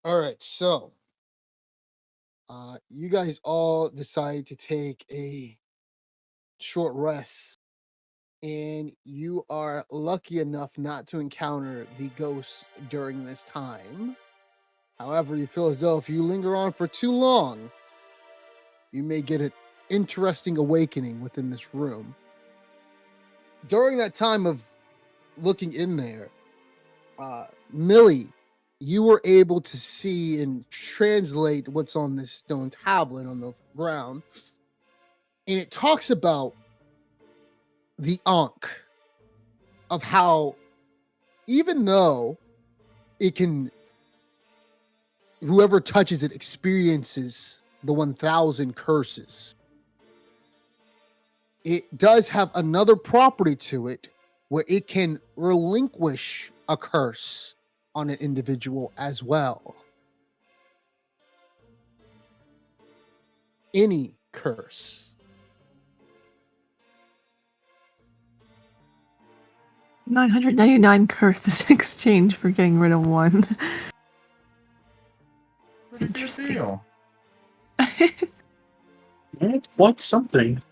All right, so you guys all decide to take a short rest, and you are lucky enough not to encounter the ghosts during this time. However, you feel as though if you linger on for too long, you may get an interesting awakening within this room. During that time of looking in there, Millie, you were able to see and translate what's on this stone tablet on the ground, and it talks about the Ankh, of how even though it can, whoever touches it experiences the 1,000 curses. It does have another property to it where it can relinquish a curse on an individual as well. Any curse. 999 curses in exchange for getting rid of one. Pretty good Interesting. deal. What's something?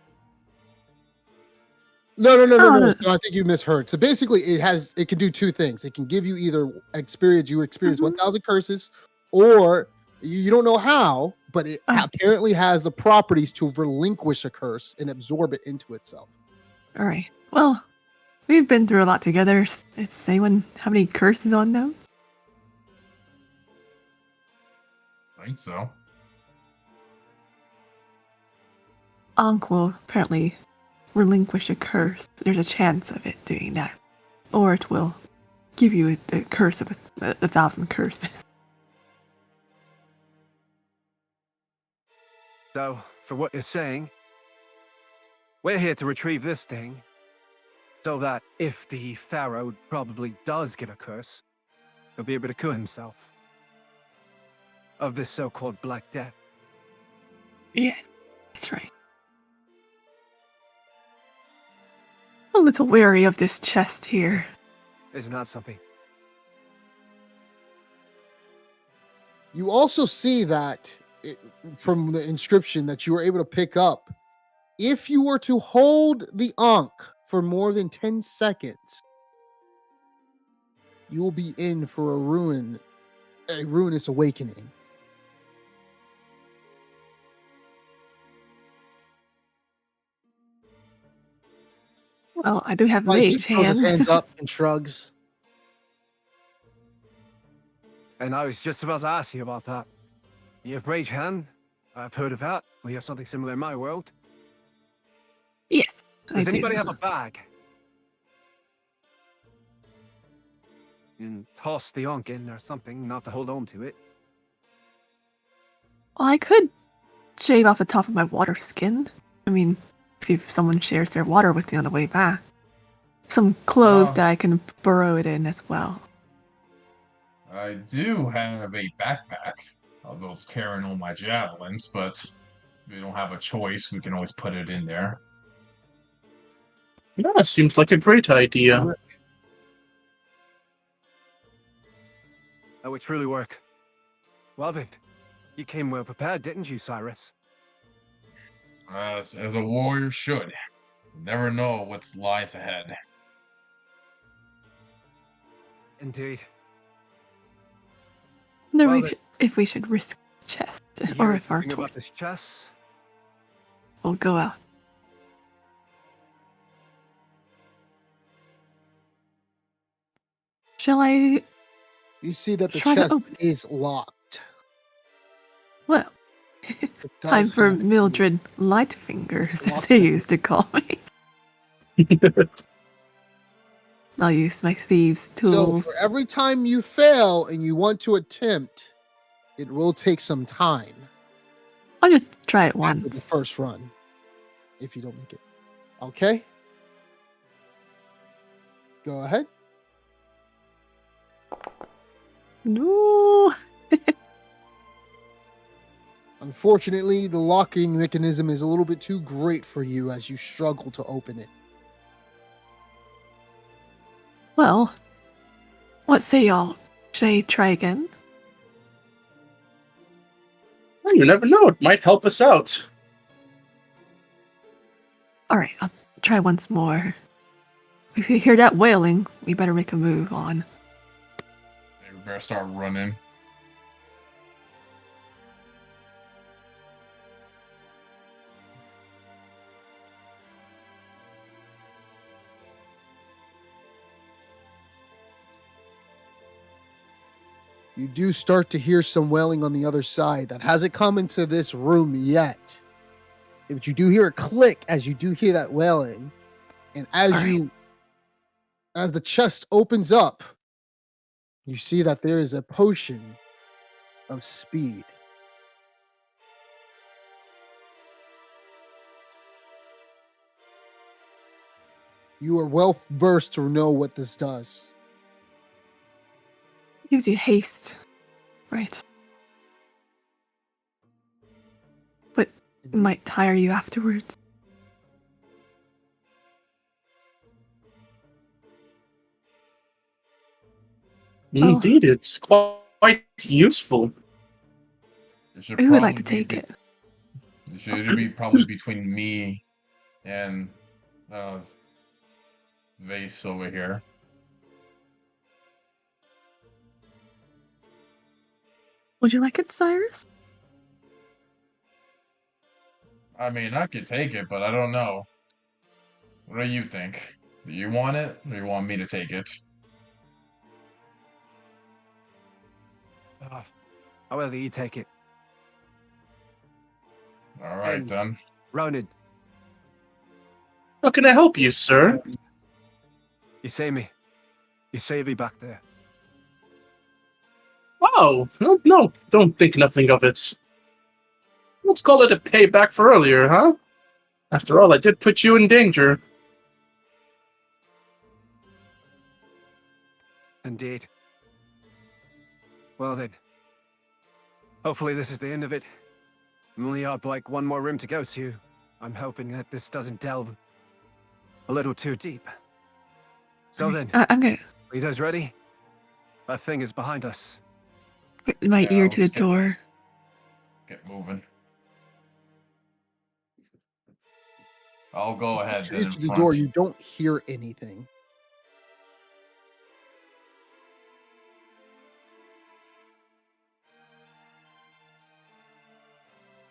No. Oh, no. So I think you misheard. So basically, it can do two things. It can give you either experience 1,000 curses, or you don't know how, but it Oh. apparently has the properties to relinquish a curse and absorb it into itself. All right. Well, we've been through a lot together. Does anyone have any curses on them? I think so. Ankh will apparently relinquish a curse. There's a chance of it doing that. Or it will give you the curse of a 1,000 curses. So, for what you're saying, we're here to retrieve this thing, so that if the Pharaoh probably does get a curse, he'll be able to cure himself of this so-called Black Death. Yeah, that's right. A little wary of this chest here. Isn't that something? You also see that from the inscription that you were able to pick up. If you were to hold the Ankh for more than 10 seconds, you will be in for a ruinous awakening. Well, I do have Bryce mage just throws his hand. hands up and shrugs. And I was just about to ask you about that. You have Rage Hand. I've heard of that. We have something similar in my world. Yes, I Does do. anybody have a bag? And toss the Ankh in or something, not to hold on to it. Well, I could shave off the top of my water skin. I mean, if someone shares their water with me on the way back. Some clothes that I can burrow it in as well. I do have a backpack. I'll go carrying all my javelins, but if we don't have a choice, we can always put it in there. Yeah, seems like a great idea. That would truly work. Well then, you came well prepared, didn't you, Cyrus? As a warrior should. Never know what lies ahead. Indeed. No, Well, if we should risk the chest, You or hear if our anything toy about this chest? will go out. Shall I? You see that the Try to chest open it. is locked. Well, It time does for have Mildred Lightfingers, as Lock they it. used to call me. I'll use my thieves' So tools. for every time you fail and you want to attempt, it will take some time I'll just try it after the once. first run. If you don't make it. Okay? Go ahead. No. Unfortunately, the locking mechanism is a little bit too great for you as you struggle to open it. Well, what say y'all? Should I try again? Well, you never know. It might help us out. All right, I'll try once more. If you hear that wailing, we better make a move on. We better start running. You do start to hear some wailing on the other side that hasn't come into this room yet. But you do hear a click as you do hear that wailing. And as as the chest opens up, you see that there is a potion of speed. You are well versed to know what this does. Gives you haste, right? But it might tire you afterwards. Indeed, it's quite useful. It should Who would like to probably take it? It should be probably between me and Vase over here. Would you like it, Cyrus? I mean, I could take it, but I don't know. What do you think? Do you want it, or you want me to take it? I'd rather you take it. All right, And- then. Ronan, How can I help you, sir? you see me? You see me back there? Oh, no, don't think nothing of it. Let's call it a payback for earlier, huh? After all, I did put you in danger. Indeed. Well then. Hopefully this is the end of it. We only have like one more room to go to. I'm hoping that this doesn't delve a little too deep. So then, I'm gonna are you guys ready? That thing is behind us. put my Yeah, ear to the let's door. Get moving. I'll go ahead Put then your ear in to the front. door. You don't hear anything.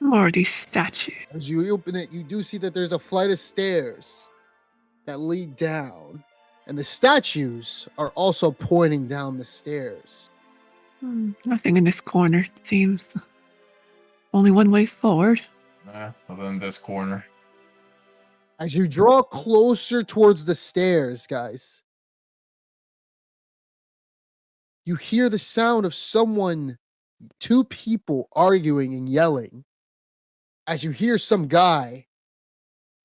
More of these statues. As you open it, you do see that there's a flight of stairs that lead down, and the statues are also pointing down the stairs. Nothing in this corner, it seems. Only one way forward. Other than this corner. As you draw closer towards the stairs, guys, you hear the sound of two people arguing and yelling. As you hear some guy,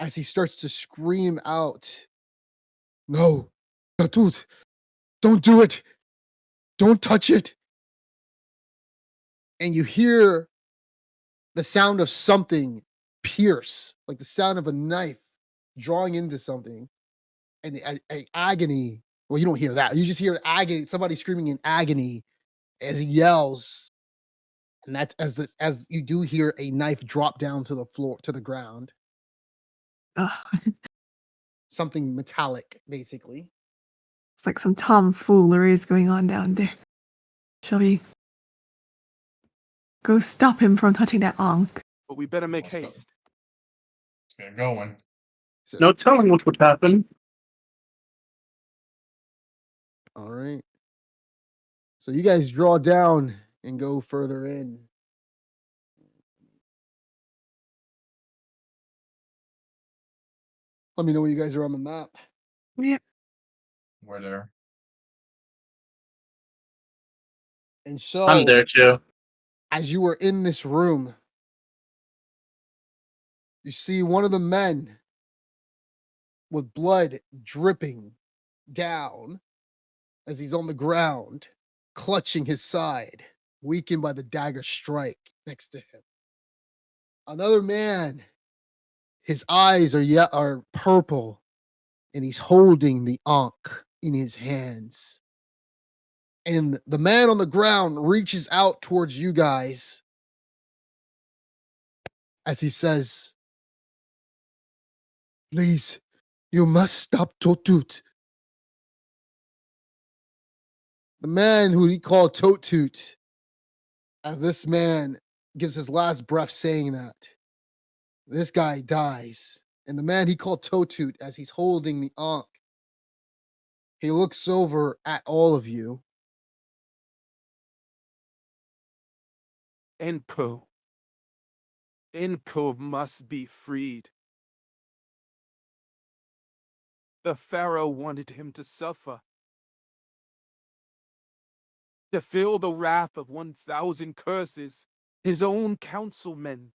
as he starts to scream out, "No, no, dude, don't do it. Don't touch it." And you hear the sound of something pierce, like the sound of a knife drawing into something, and a agony. Well, you don't hear that. You just hear agony. Somebody screaming in agony as he yells, and that's as you do hear a knife drop down to the floor to the ground. Ugh, Something metallic, basically. it's like some tomfoolery is going on down there. Shall we go stop him from touching that ankh? But we better make Let's go. haste. Let's get going. So, No telling what would happen. all right. So you guys draw down and go further in. Let me know when you guys are on the map. Yep. We're there. And so, I'm there too. as you are in this room, you see one of the men with blood dripping down as he's on the ground, clutching his side, weakened by the dagger strike next to him. Another man, his eyes are purple, and he's holding the ankh in his hands. And the man on the ground reaches out towards you guys as he says, "Please, you must stop Totut." The man who he called Totut, as this man gives his last breath saying that, this guy dies. And the man he called Totut, as he's holding the Ankh, he looks over at all of you. Enpo must be freed. The Pharaoh wanted him to suffer, to feel the wrath of 1,000 curses, his own councilmen.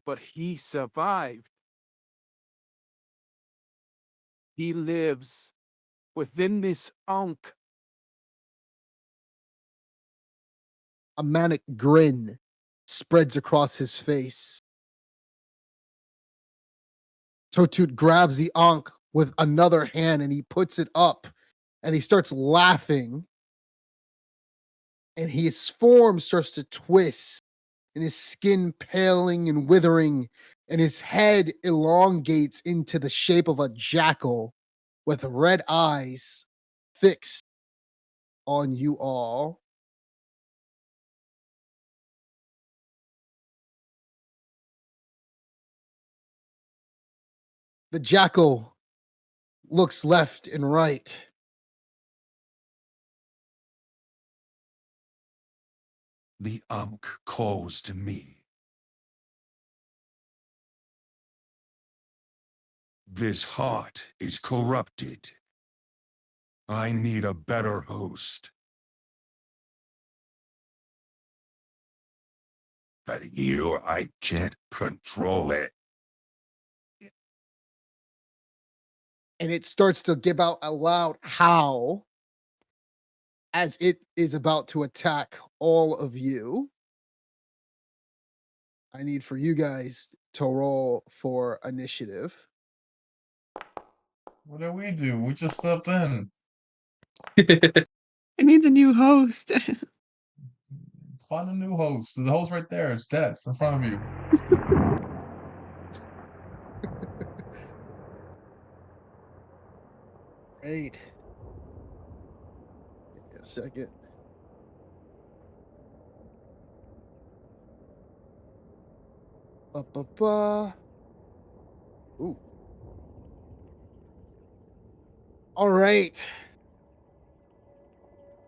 But he survived. He lives within this Ankh. A manic grin spreads across his face. Totut grabs the Ankh with another hand and he puts it up and he starts laughing. And his form starts to twist and his skin paling and withering and his head elongates into the shape of a jackal with red eyes fixed on you all. The jackal looks left and right. The Ankh calls to me. This heart is corrupted. I need a better host. But here I can't control it. And it starts to give out a loud howl as it is about to attack all of you. I need for you guys to roll for initiative. What did we do? We just stepped in. It needs a new host. Find a new host. The host right there. It's dead. It's in front of you. Great. Give me a second. Ba-ba-ba. Ooh. All right.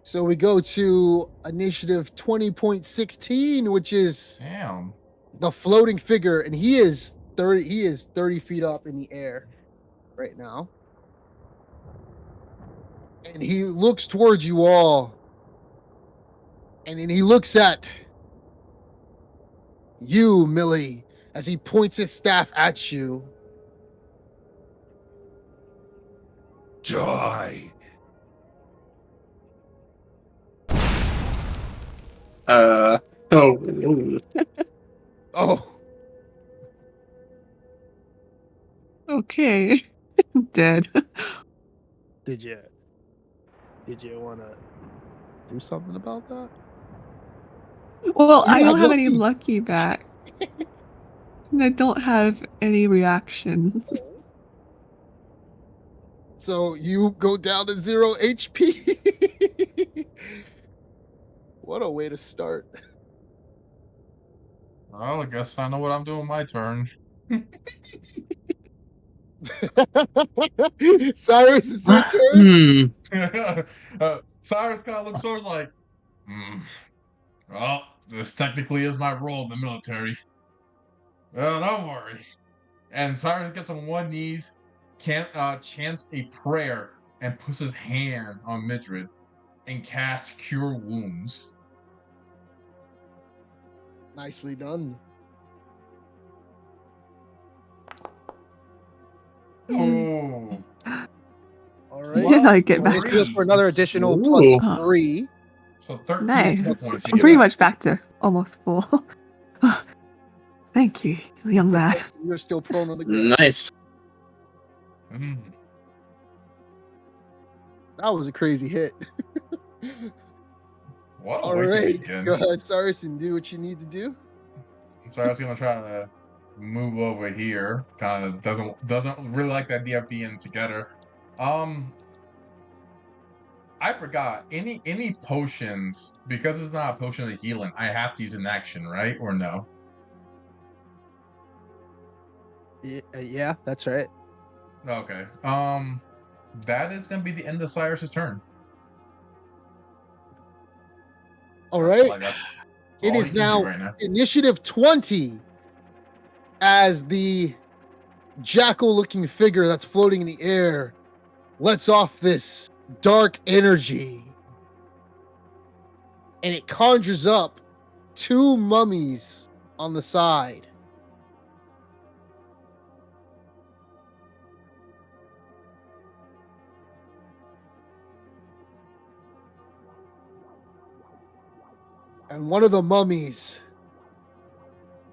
So we go to initiative 20.16, which is Damn. the floating figure, and he is 30 feet up in the air right now. And he looks towards you all. And then he looks at you, Millie, as he points his staff at you. Die. Oh. Oh, Okay. Dead. did you want to do something about that? Well, You I don't have have any lucky. lucky back. And I don't have any reactions. So you go down to 0 HP. What a way to start. Well, I guess I know what I'm doing my turn. Cyrus, it's your turn. Cyrus kind of looks over like, well, this technically is my role in the military. Well, don't worry. And Cyrus gets on one knees, chants a prayer, and puts his hand on Midrid and casts Cure Wounds. Nicely done. Oh, All right. Yeah, I get This back. goes for another additional Ooh. +3. So 13 Nice. hit points. I'm pretty much back to almost full. Thank you, young lad. You're still prone on the ground. Nice. Mm. That was a crazy hit. What a All way to right, begin. go ahead, Cyrus, and do what you need to do. So I was gonna try to move over here. Kind of doesn't really like that DF being together. I forgot any potions, because it's not a potion of healing. I have to use an action, right, or no? Yeah, that's right. Okay. That is gonna be the end of Cyrus's turn. All That's right. like that's It all he is can do now right now. initiative 20 as the jackal-looking figure that's floating in the air lets off this dark energy, and it conjures up two mummies on the side. And one of the mummies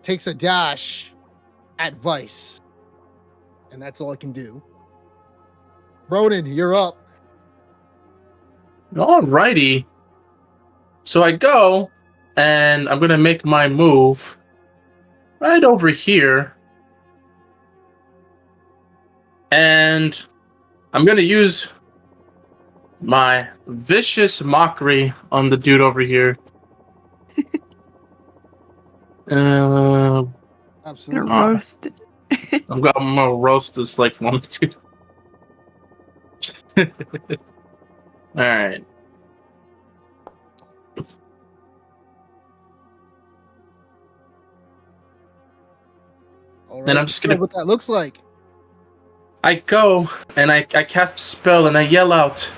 takes a dash at Vice. And that's all I can do. Ronan, you're up. Alrighty. So I go, and I'm gonna make my move right over here. And I'm gonna use my vicious mockery on the dude over here. Absolutely. Roast it. I'm gonna roast this like one, dude. Alright. All And right. I'm just gonna. What that looks like. I go and I cast a spell and I yell out.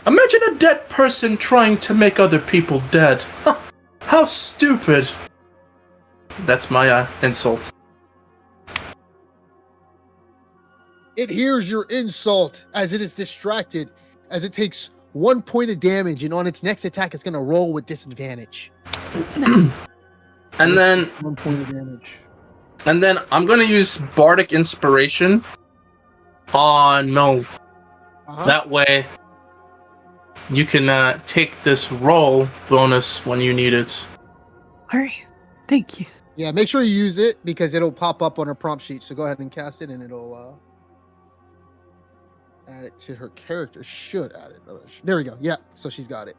Imagine a dead person trying to make other people dead. Huh, how stupid. That's my insult. It hears your insult as it is distracted, as it takes 1 point of damage, and on its next attack, it's going to roll with disadvantage. And then 1 point of damage. And then I'm gonna use Bardic Inspiration on Mo. That way, you can take this roll bonus when you need it. All right. Thank you. Yeah, make sure you use it because it'll pop up on her prompt sheet. So go ahead and cast it, and it'll add it to her character. Should add it. There we go. Yeah, so she's got it.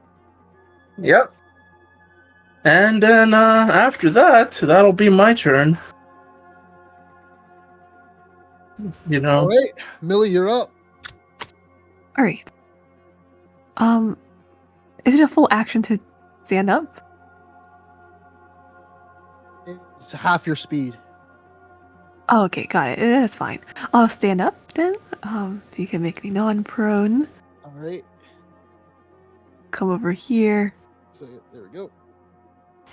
Yep. And then after that, that'll be my turn. You know. All right, Millie, you're up. All right. Is it a full action to stand up? It's half your speed. Oh, okay, got it. That's fine. I'll stand up then. You can make me non-prone. All right. Come over here. So there we go.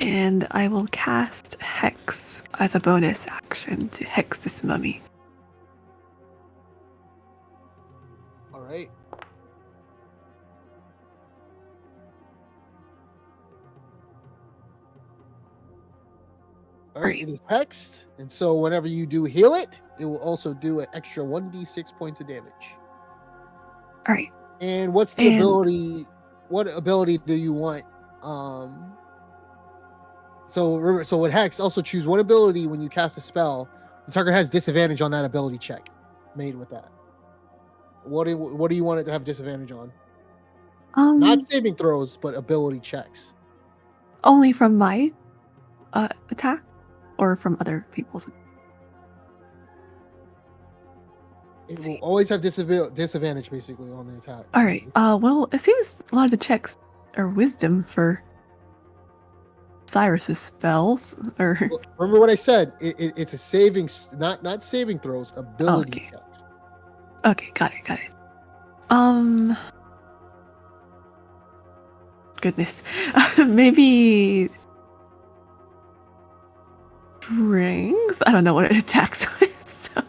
And I will cast Hex as a bonus action to hex this mummy. All right. All right, it is hexed, and so whenever you do heal it, it will also do an extra 1d6 points of damage. All right. And what's the ability? What ability do you want? So remember, so with hex, also choose one ability when you cast a spell. The target has disadvantage on that ability check made with that. What do you want it to have disadvantage on? Not saving throws, but ability checks. Only from my attack, or from other people's. It will always have disadvantage basically on the attack. All right. Well, it seems a lot of the checks are wisdom for Cyrus's spells. Or well, remember what I said? It's a savings, not saving throws. Ability checks. Okay, got it. Goodness, maybe strength. I don't know what it attacks with. So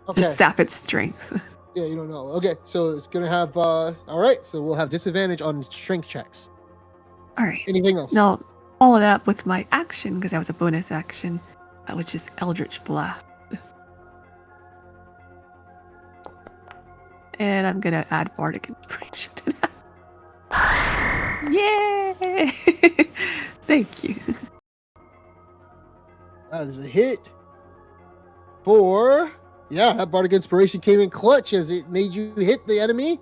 Okay. just sap its strength. Yeah, you don't know. Okay, so it's gonna have. All right, so we'll have disadvantage on strength checks. All right. Anything else? No, follow that up with my action because that was a bonus action, which is Eldritch Blast. And I'm gonna add bardic inspiration to that. Yay! Thank you. That is a hit for, yeah, that bardic inspiration came in clutch as it made you hit the enemy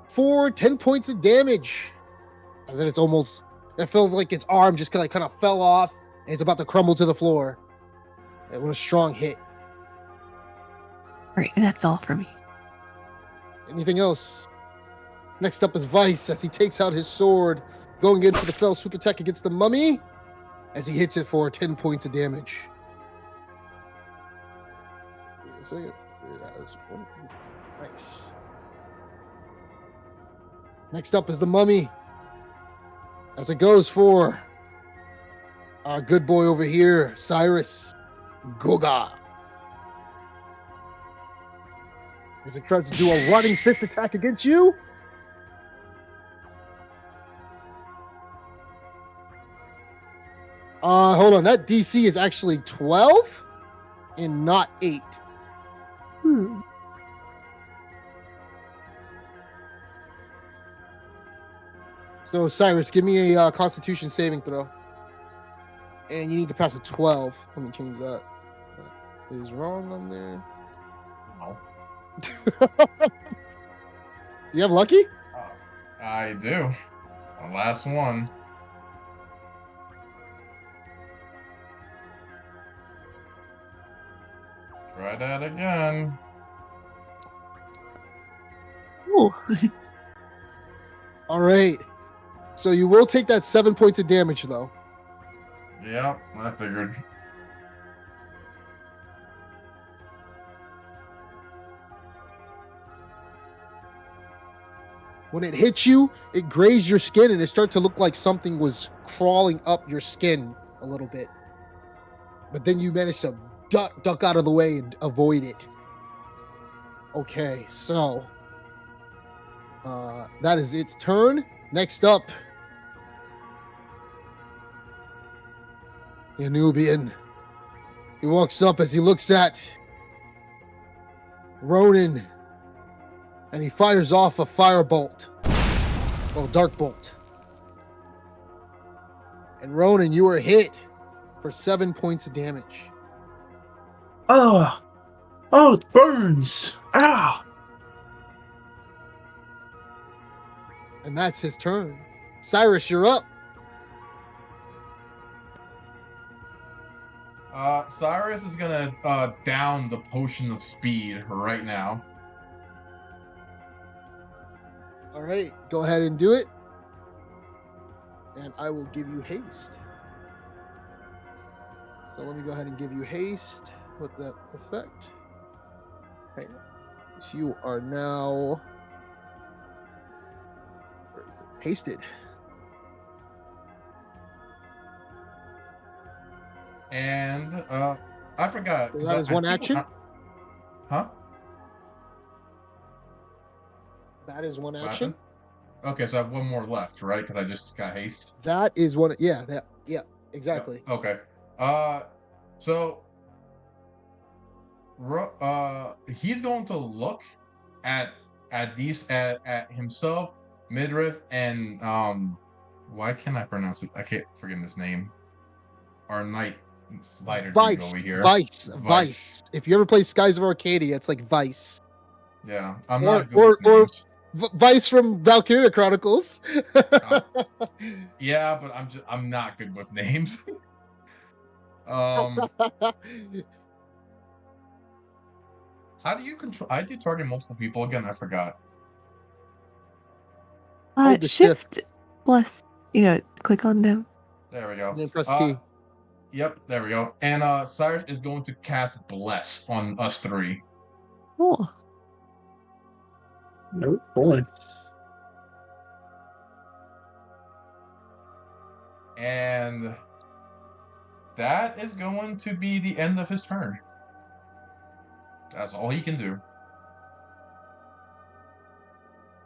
for 10 points of damage. As in, it felt like its arm just kind of fell off and it's about to crumble to the floor. It was a strong hit. All right, and that's all for me. Anything else? Next up is Vice as he takes out his sword, going in for the fell swoop attack against the mummy as he hits it for 10 points of damage. Wait a second. Nice. Next up is the mummy as it goes for our good boy over here, Cyrus Goga. As it tries to do a running fist attack against you. Hold on. That DC is actually 12 and not 8. So, Cyrus, give me a Constitution saving throw. And you need to pass a 12. Let me change that. That is wrong on there. No. You have lucky? I do. The last one. Try that again. Ooh. All right. So you will take that 7 points of damage, though. Yep, I figured. When it hits you, it grazed your skin and it started to look like something was crawling up your skin a little bit. But then you managed to duck out of the way and avoid it. Okay, so that is its turn. Next up, the Anubian. He walks up as he looks at Ronan, and he fires off a firebolt. Well, dark bolt. And Ronan, you are hit for 7 points of damage. Oh, it burns. Ah. And that's his turn. Cyrus, you're up. Cyrus is gonna down the potion of speed right now. All right, go ahead and do it. And I will give you haste. So let me go ahead and give you haste with that effect. Okay. So you are now hasted. And I forgot. So that is one action. Huh? That is one What action. happened? Okay, so I have one more left, right? Because I just got haste. That is one. Yeah, exactly. Yeah, okay. So he's going to look at himself, Midriff, and why can't I pronounce it? I can't forget his name. Our knight fighter dude over here. Vice. If you ever play Skies of Arcadia, it's like Vice. Yeah, I'm not good with names. Vice from Valkyria Chronicles. Yeah, but I'm not good with names. How do you control? I do target multiple people again. I forgot. Hold the Shift plus, click on them. There we go. Then press T. Yep, there we go. And Cyrus is going to cast Bless on us three. Cool. Nope, boy. And that is going to be the end of his turn. That's all he can do.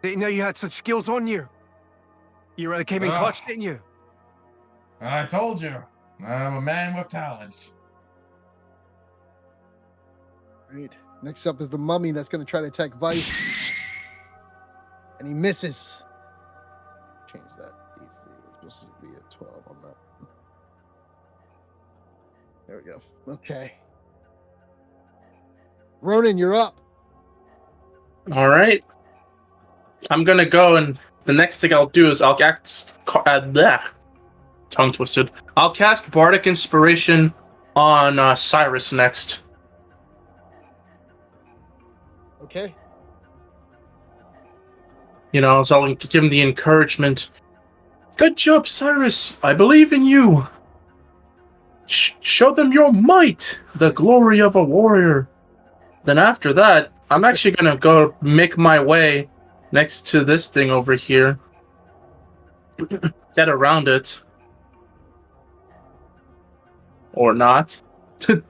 Didn't know you had such skills on you. You really came in clutch, didn't you? I told you, I'm a man with talents. Right. Next up is the mummy that's going to try to attack Vice. And he misses. Change that. DC. It's supposed to be a 12 on that. There we go. Okay. Ronan, you're up. All right. I'm gonna go, and the next thing I'll do is I'll cast. Tongue twisted. I'll cast Bardic Inspiration on Cyrus next. Okay. You know, so I'll give him the encouragement. Good job, Cyrus. I believe in you. Show them your might, the glory of a warrior. Then after that, I'm actually gonna go make my way next to this thing over here. Get around it. Or not.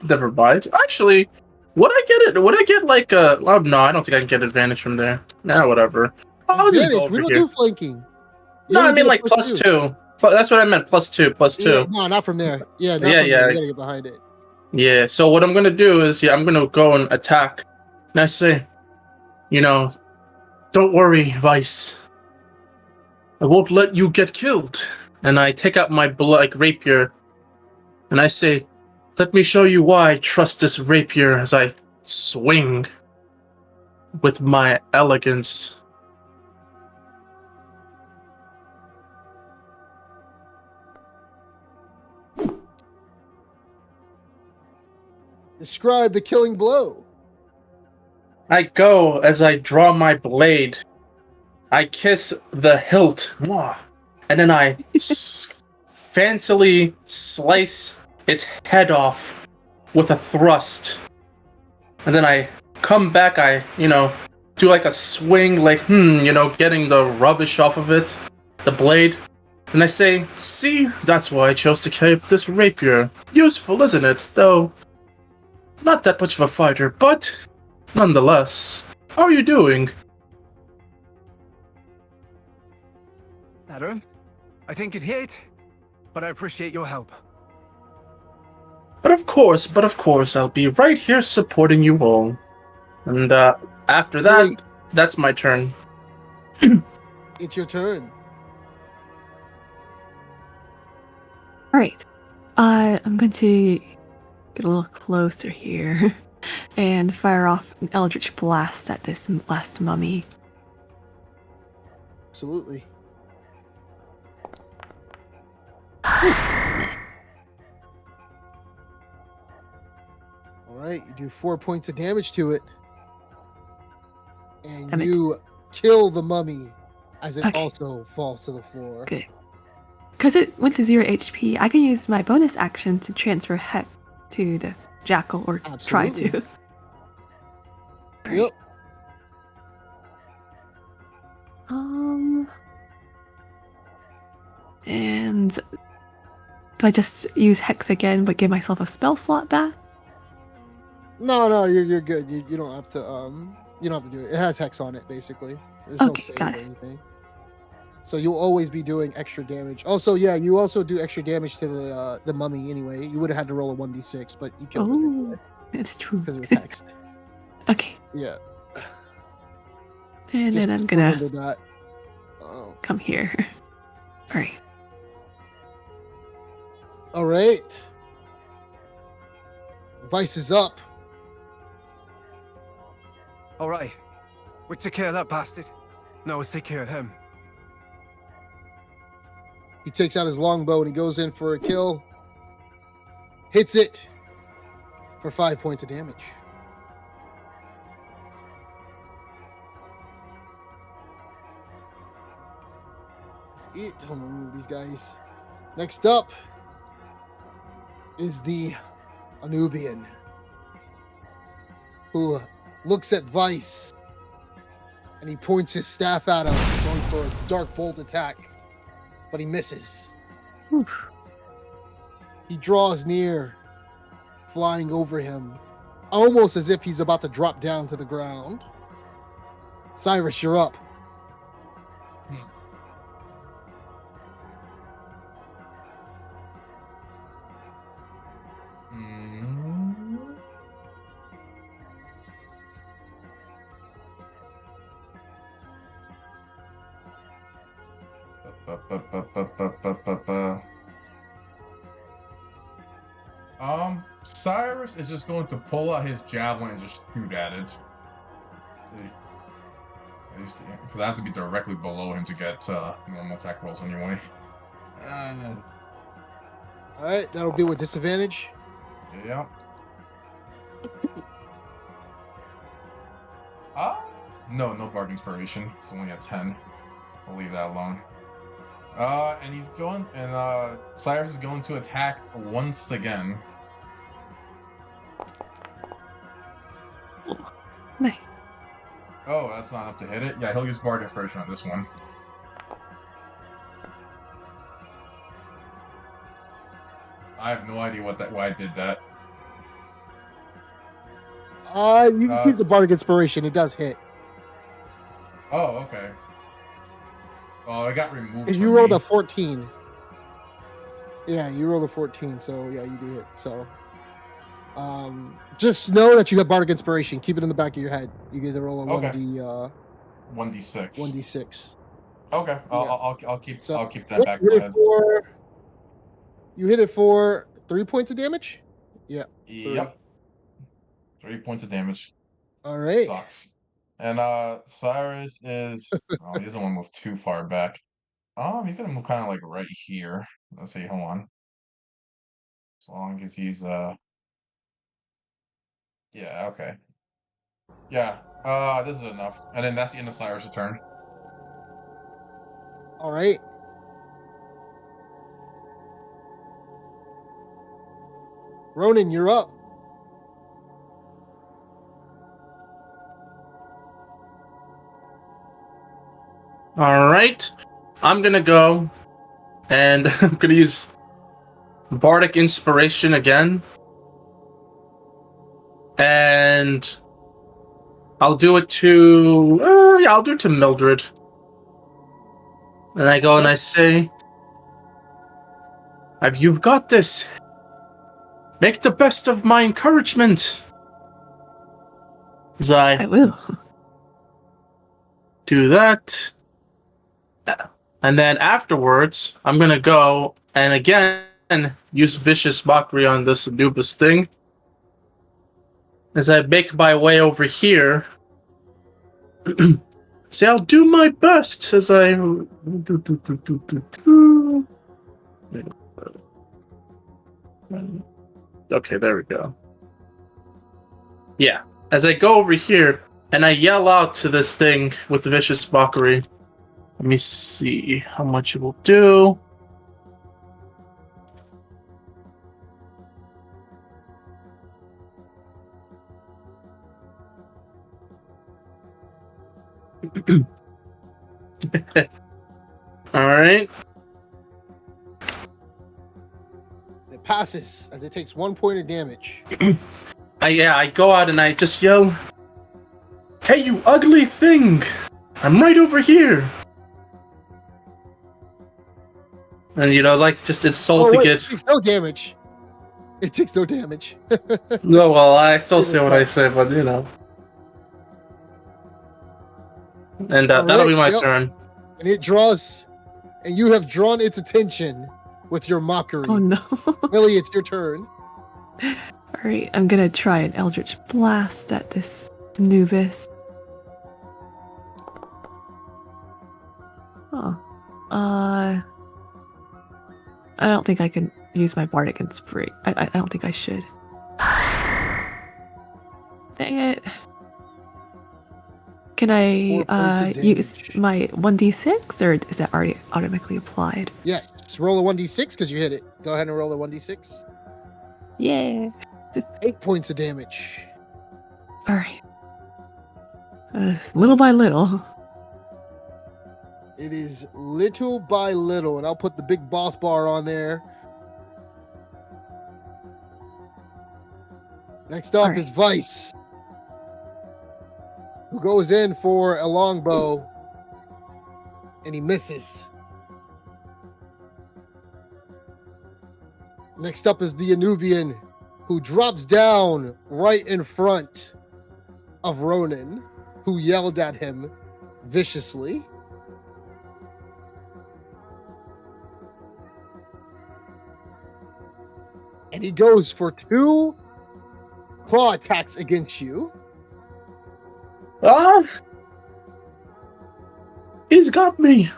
Never mind. Actually, would I get it? Would I get like a... Oh, no, I don't think I can get advantage from there. Nah, whatever. I'll just go Advantage. We over don't here. do flanking. You No, I only mean get a like plus two. That's what I meant. Plus two. Yeah, no, not from there. Yeah, not Yeah, from yeah. there. You gotta get behind it. Yeah, so what I'm gonna do is, I'm gonna go and attack. And I say, don't worry, Vice. I won't let you get killed. And I take out my rapier, and I say, let me show you why I trust this rapier as I swing with my elegance. Describe the killing blow. I go as I draw my blade. I kiss the hilt, and then I fancily slice its head off with a thrust. And then I come back, I do like a swing, getting the rubbish off of it, the blade. And I say, see, that's why I chose to keep this rapier. Useful, isn't it? Though, not that much of a fighter, but nonetheless. How are you doing? Adam, I think it hit, but I appreciate your help. But of course, I'll be right here supporting you all. And after that, Great. that's my turn. It's your turn. All right. I'm going to get a little closer here and fire off an Eldritch Blast at this last mummy. Absolutely. All right, you do 4 points of damage to it. And Damn it. you kill the mummy as it Okay. also falls to the floor. Good. Because it went to 0 HP, I can use my bonus action to transfer Heck to the Jackal, or try Absolutely. to. All Yep. And do I just use Hex again, but give myself a spell slot back? No, you're good. You don't have to you don't have to do it. It has hex on it basically. There's no Okay, save got or it. anything. So you'll always be doing extra damage. Also, yeah, you also do extra damage to the mummy anyway. You would have had to roll a 1d6, but you killed it Oh, anyway that's true. because it was hexed. Okay, Yeah. and then I'm just gonna remember that. Oh. come here. All right. All right. Vice is up. All right, we took care of that bastard. Now let's take care of him. He takes out his longbow and he goes in for a kill. Hits it for 5 points of damage. That's it. I'm gonna move these guys. Next up is the Anubian, who looks at Vice and he points his staff at him, going for a dark bolt attack, but he misses. Oof. He draws near, flying over him, almost as if he's about to drop down to the ground. Cyrus, you're up. Cyrus is just going to pull out his javelin and just shoot at it. Because I have to be directly below him to get normal attack rolls anyway. All right, that'll be with disadvantage. Yeah. No bark inspiration. It's only a 10. I'll leave that alone. And he's going, and Cyrus is going to attack once again. Nice. Oh, that's not enough to hit it. Yeah, he'll use bark inspiration on this one. I have no idea why I did that. You can keep the bardic inspiration. It does hit. Oh, okay. Oh, it got removed. Because you rolled a 14. Yeah, you rolled a 14, so yeah, you do hit. So, just know that you have bardic inspiration. Keep it in the back of your head. You get to roll a 1d6. 1d6. Okay, Yeah. I'll keep So, I'll keep that back in my head. You hit it for 3 points of damage. Yeah. Yep. 3 points of damage. All right. Sucks. And Cyrus is oh, he doesn't want to move too far back. He's gonna move kind of like right here. Let's see, hold on. As long as he's yeah, okay. Yeah, this is enough. And then that's the end of Cyrus' turn. All right. Ronan, you're up. All right, I'm gonna go, and I'm gonna use bardic inspiration again, and I'll do it to I'll do it to Mildred. And I go and I say, "You've got this. Make the best of my encouragement." As I will. do that. And then afterwards, I'm gonna go and again use Vicious Mockery on this Anubis thing. As I make my way over here, say I'll do my best as I... Okay, there we go. Yeah, as I go over here, and I yell out to this thing with Vicious Mockery. Let me see how much it will do. All right. It passes as it takes 1 point of damage. I go out and I just yell, "Hey, you ugly thing! I'm right over here!" And like just insult to It get. takes no damage. It takes no damage. No, well, I still say what I say, but And that'll be my turn. And it draws, and you have drawn its attention with your mockery. Oh no. Lily, it's your turn. All right, I'm gonna try an Eldritch Blast at this Anubis. Oh. I don't think I can use my Bardic Inspiration. I don't think I should. Dang it. Can I use my 1d6, or is that already automatically applied? Yes, roll a 1d6 because you hit it. Go ahead and roll a 1d6. Yeah. 8 points of damage. All right. Little by little. It is little by little, and I'll put the big boss bar on there. Next up is Vice, who goes in for a longbow, and he misses. Next up is the Anubian, who drops down right in front of Ronan, who yelled at him viciously. And he goes for 2 claw attacks against you. He's got me.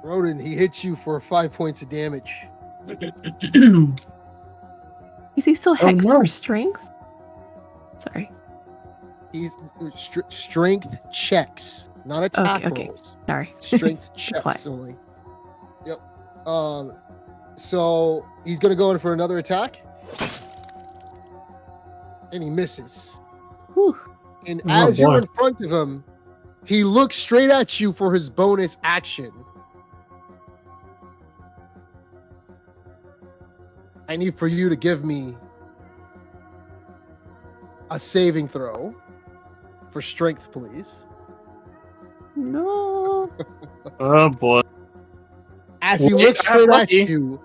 Ronan, he hits you for 5 points of damage. Is he still hexed no. for strength? Sorry. He's strength checks, not attack Okay. rolls. Sorry. Strength checks Quiet. only. Yep. So he's gonna go in for another attack. And he misses. Whew. And Oh, as you're boy. in front of him, he looks straight at you for his bonus action. I need for you to give me a saving throw for strength, please. No. Oh boy. As he Wait, looks I'm straight at lucky. you,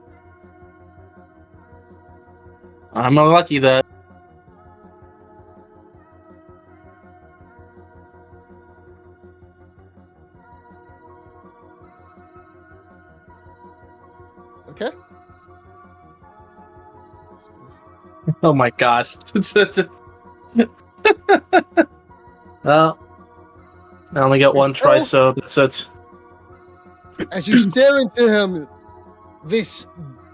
I'm unlucky that. okay? Oh my gosh. Well, I only got one try, so that's it. As you stare into him, this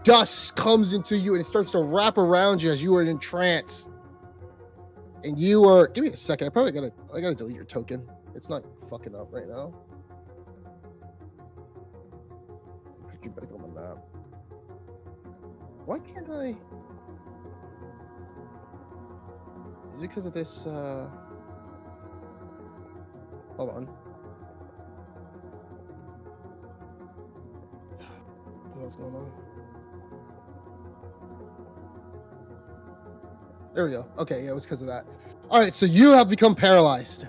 dust comes into you and it starts to wrap around you as you are in trance. And you are. Give me a second. I gotta delete your token. It's not fucking up right now. Put you back on the map. Why can't I? Is it because of this? Hold on. What the hell's going on? There we go. Okay, yeah, it was because of that. All right, so you have become paralyzed.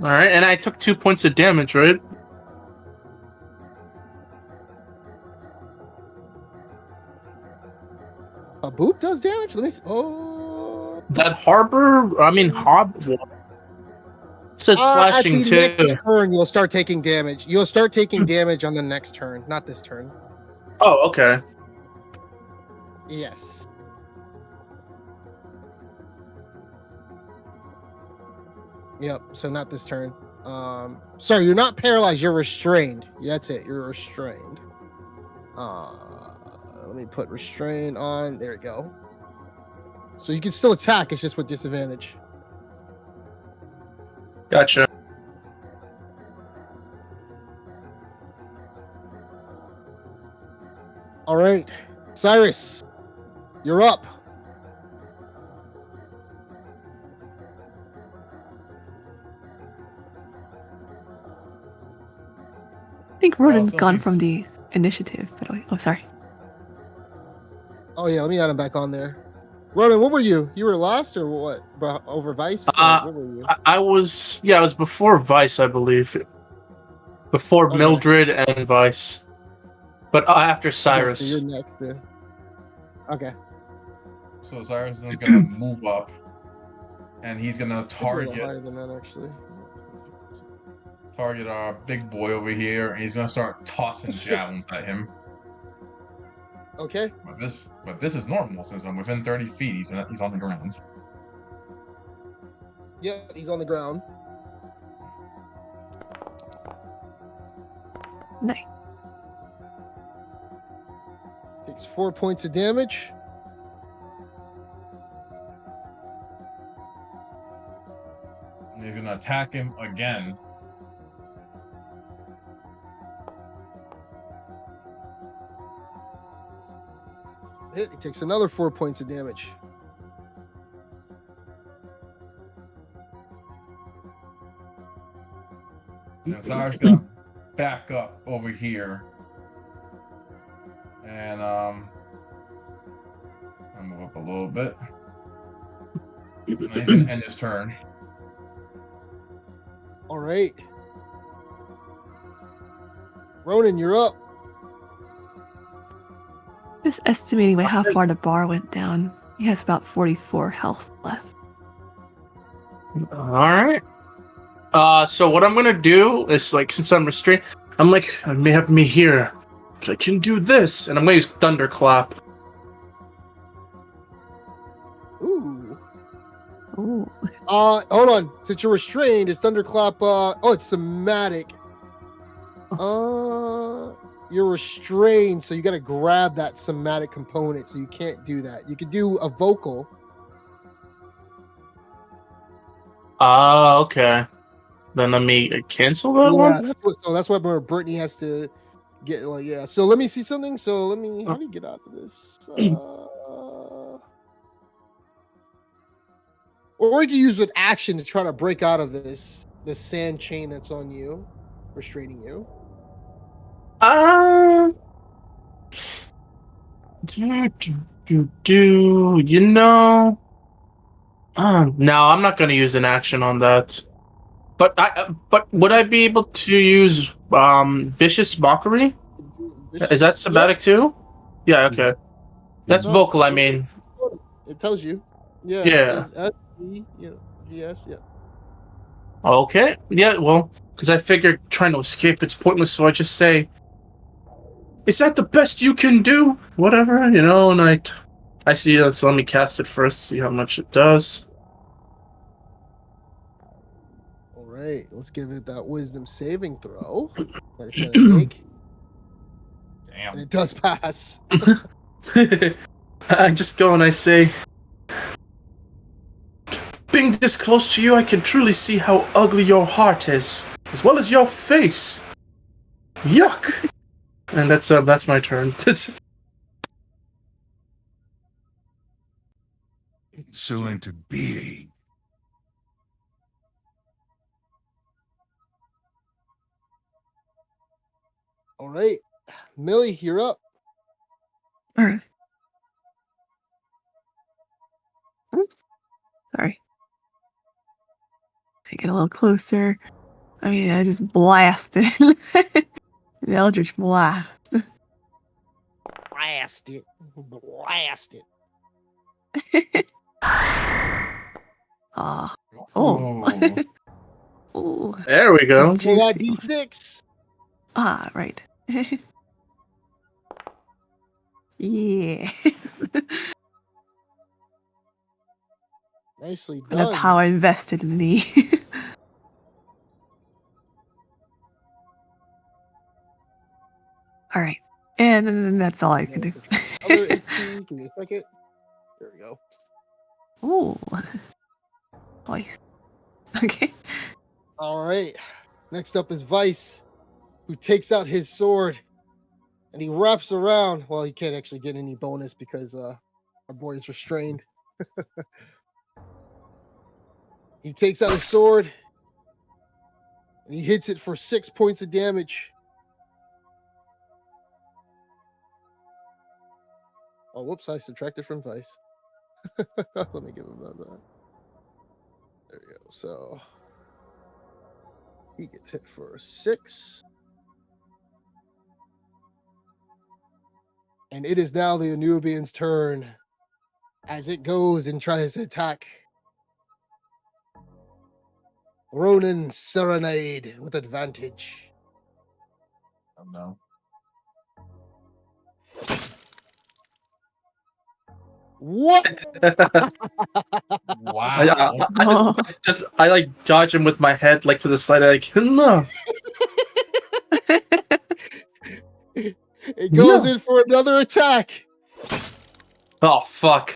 All right, and I took 2 points of damage, right? A boop does damage? Let me see. Oh. That hob. It says At slashing the too. next turn, you'll start taking damage. You'll start taking damage on the next turn, not this turn. Oh, okay. Yes. Yep, so not this turn. Sorry, you're not paralyzed, you're restrained. That's it, you're restrained. Let me put restrain on. There we go. So you can still attack, it's just with disadvantage. Gotcha. All right, Cyrus, you're up. I think Ronan's so gone he's- from the initiative, but sorry. Oh yeah, let me add him back on there. Ronan, what were you? You were last or what? Over Vice? What were you? I was before Vice, I believe. Before Okay. Mildred and Vice. But after Okay, Cyrus. so you're next. Okay. So Cyrus is gonna move up, and he's gonna Maybe a little target higher than that, actually. our big boy over here, and he's gonna start tossing javelins at him. Okay. But this is normal since I'm within 30 feet. He's on the ground. Yeah, he's on the ground. Nice. Takes 4 points of damage. And he's gonna attack him again. Hit. He takes another 4 points of damage. Now Cyrus gonna back up over here, and I'll move up a little bit. And he's gonna end his turn. All right. Ronan, you're up. Just estimating by how far the bar went down. He has about 44 health left. Alright. So what I'm gonna do is like, since I'm restrained, I'm like, I may have me here, but I can do this, and I'm gonna use thunderclap. Ooh. Ooh. Hold on. Since you're restrained, it's thunderclap. Oh, it's somatic. You're restrained, so you got to grab that somatic component. So you can't do that. You could do a vocal. Okay. Then let me cancel that Yeah, one. that's why Brittany has to get like yeah. So let me see something. So let me. How do you get out of this? Or you can use an action to try to break out of this sand chain that's on you, restraining you. You know? No, I'm not gonna use an action on that. But would I be able to use vicious mockery? Is that somatic too? Yeah. Okay. That's No, vocal. I mean. it tells you. Yeah, it Yeah. says S E, GS. Yeah. Okay. Yeah. Well, because I figured trying to escape it's pointless, so I just say, "Is that the best you can do?" Whatever, and I see. So let me cast it first. See how much it does. All right, let's give it that wisdom saving throw that it's gonna make, and Damn. it does pass. I just go and I say, being this close to you, I can truly see how ugly your heart is, as well as your face. Yuck! And that's my turn. Soon to be. All right, Millie, you're up. All right. Oops. Sorry. I get a little closer. I mean, I just blasted. The Eldritch Blast. Blast it. Ah. Oh. Ooh. There we go. Roll that Juicy one. D6. Ah, right. Yes. Nicely And the done. power invested in me. All right. And then that's all I can do. Other HP. Give me a second. There we go. Ooh. Voice. Okay. All right. Next up is Vice, who takes out his sword and he wraps around. Well, he can't actually get any bonus because our boy is restrained. He takes out his sword and he hits it for 6 points of damage. Oh, whoops! I subtracted from Vice. Let me give him that back. There we go. So he gets hit for 6. And it is now the Anubian's turn as it goes and tries to attack Ronin Serenade with advantage. Oh no. What? Wow. I like dodge him with my head like to the side. Like no. It goes in for another attack. Oh fuck!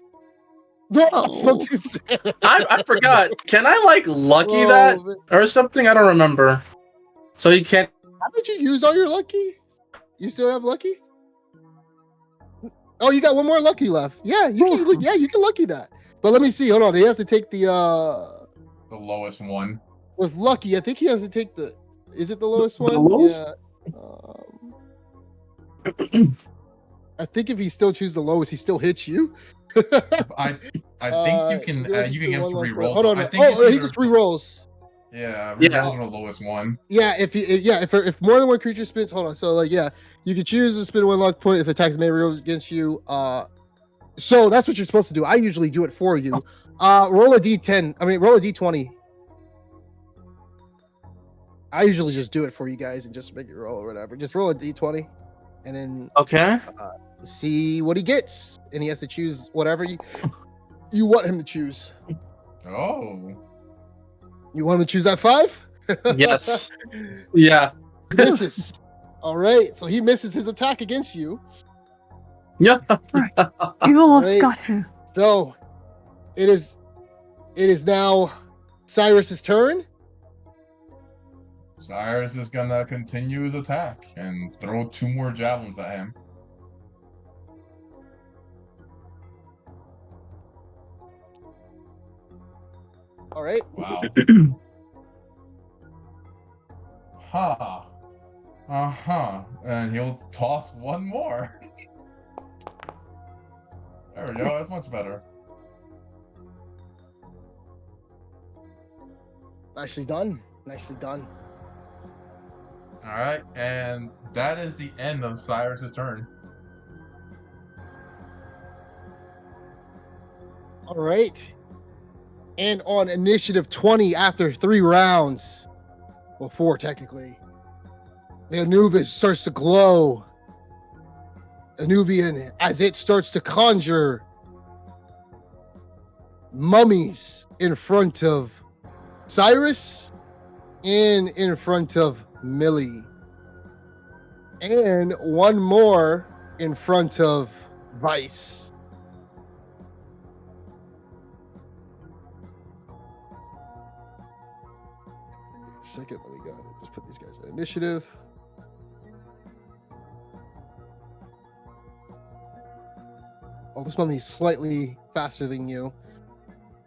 No, I Oh. spoke too soon. I forgot. Can I like lucky Oh, that man. or something? I don't remember. So you can't. How did you use all your lucky? You still have lucky? Oh, you got one more lucky left. Yeah, you can. Yeah, you can lucky that. But let me see. Hold on. He has to take the lowest one. with lucky. I think he has to take the. Is it the lowest one? lowest? Yeah. I think if he still chooses the lowest, he still hits you. I think you can get him to re-roll. Hold on. I think Oh, he just re-rolls. Yeah, re-rolls are the lowest one. Yeah, if more than one creature spins, hold on. So like you can choose to spin one luck point if attacks may roll against you. So that's what you're supposed to do. I usually do it for you. Roll a d10. I mean, roll a d20. I usually just do it for you guys and just make it roll or whatever. Just roll a d20 and then Okay. see what he gets. And he has to choose whatever you want him to choose. Oh. You want him to choose that 5? Yes. Yeah. Misses. All right. So he misses his attack against you. Yeah. You almost Right. got him. So it is now Cyrus's turn. Cyrus is gonna continue his attack and throw 2 more javelins at him. All right. Wow. Huh. Uh-huh. And he'll toss 1 more. There we go. That's much better. Nicely done. Nicely done. All right, and that is the end of Cyrus's turn. All right. And on initiative 20, after 3 rounds, well, 4 technically, the Anubis starts to glow. Anubian, as it starts to conjure mummies in front of Cyrus and in front of Millie. And 1 more in front of Vice. Second, let me go ahead and just put these guys in initiative. Oh, this mummy's slightly faster than you,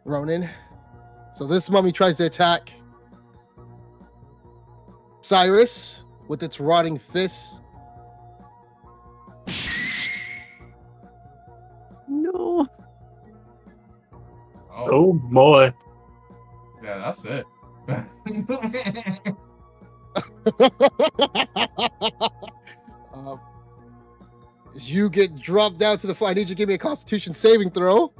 Ronan. So this mummy tries to attack Cyrus with its rotting fists. No. Oh boy. Yeah, that's it. As you get dropped down to the floor, I need you to give me a Constitution saving throw.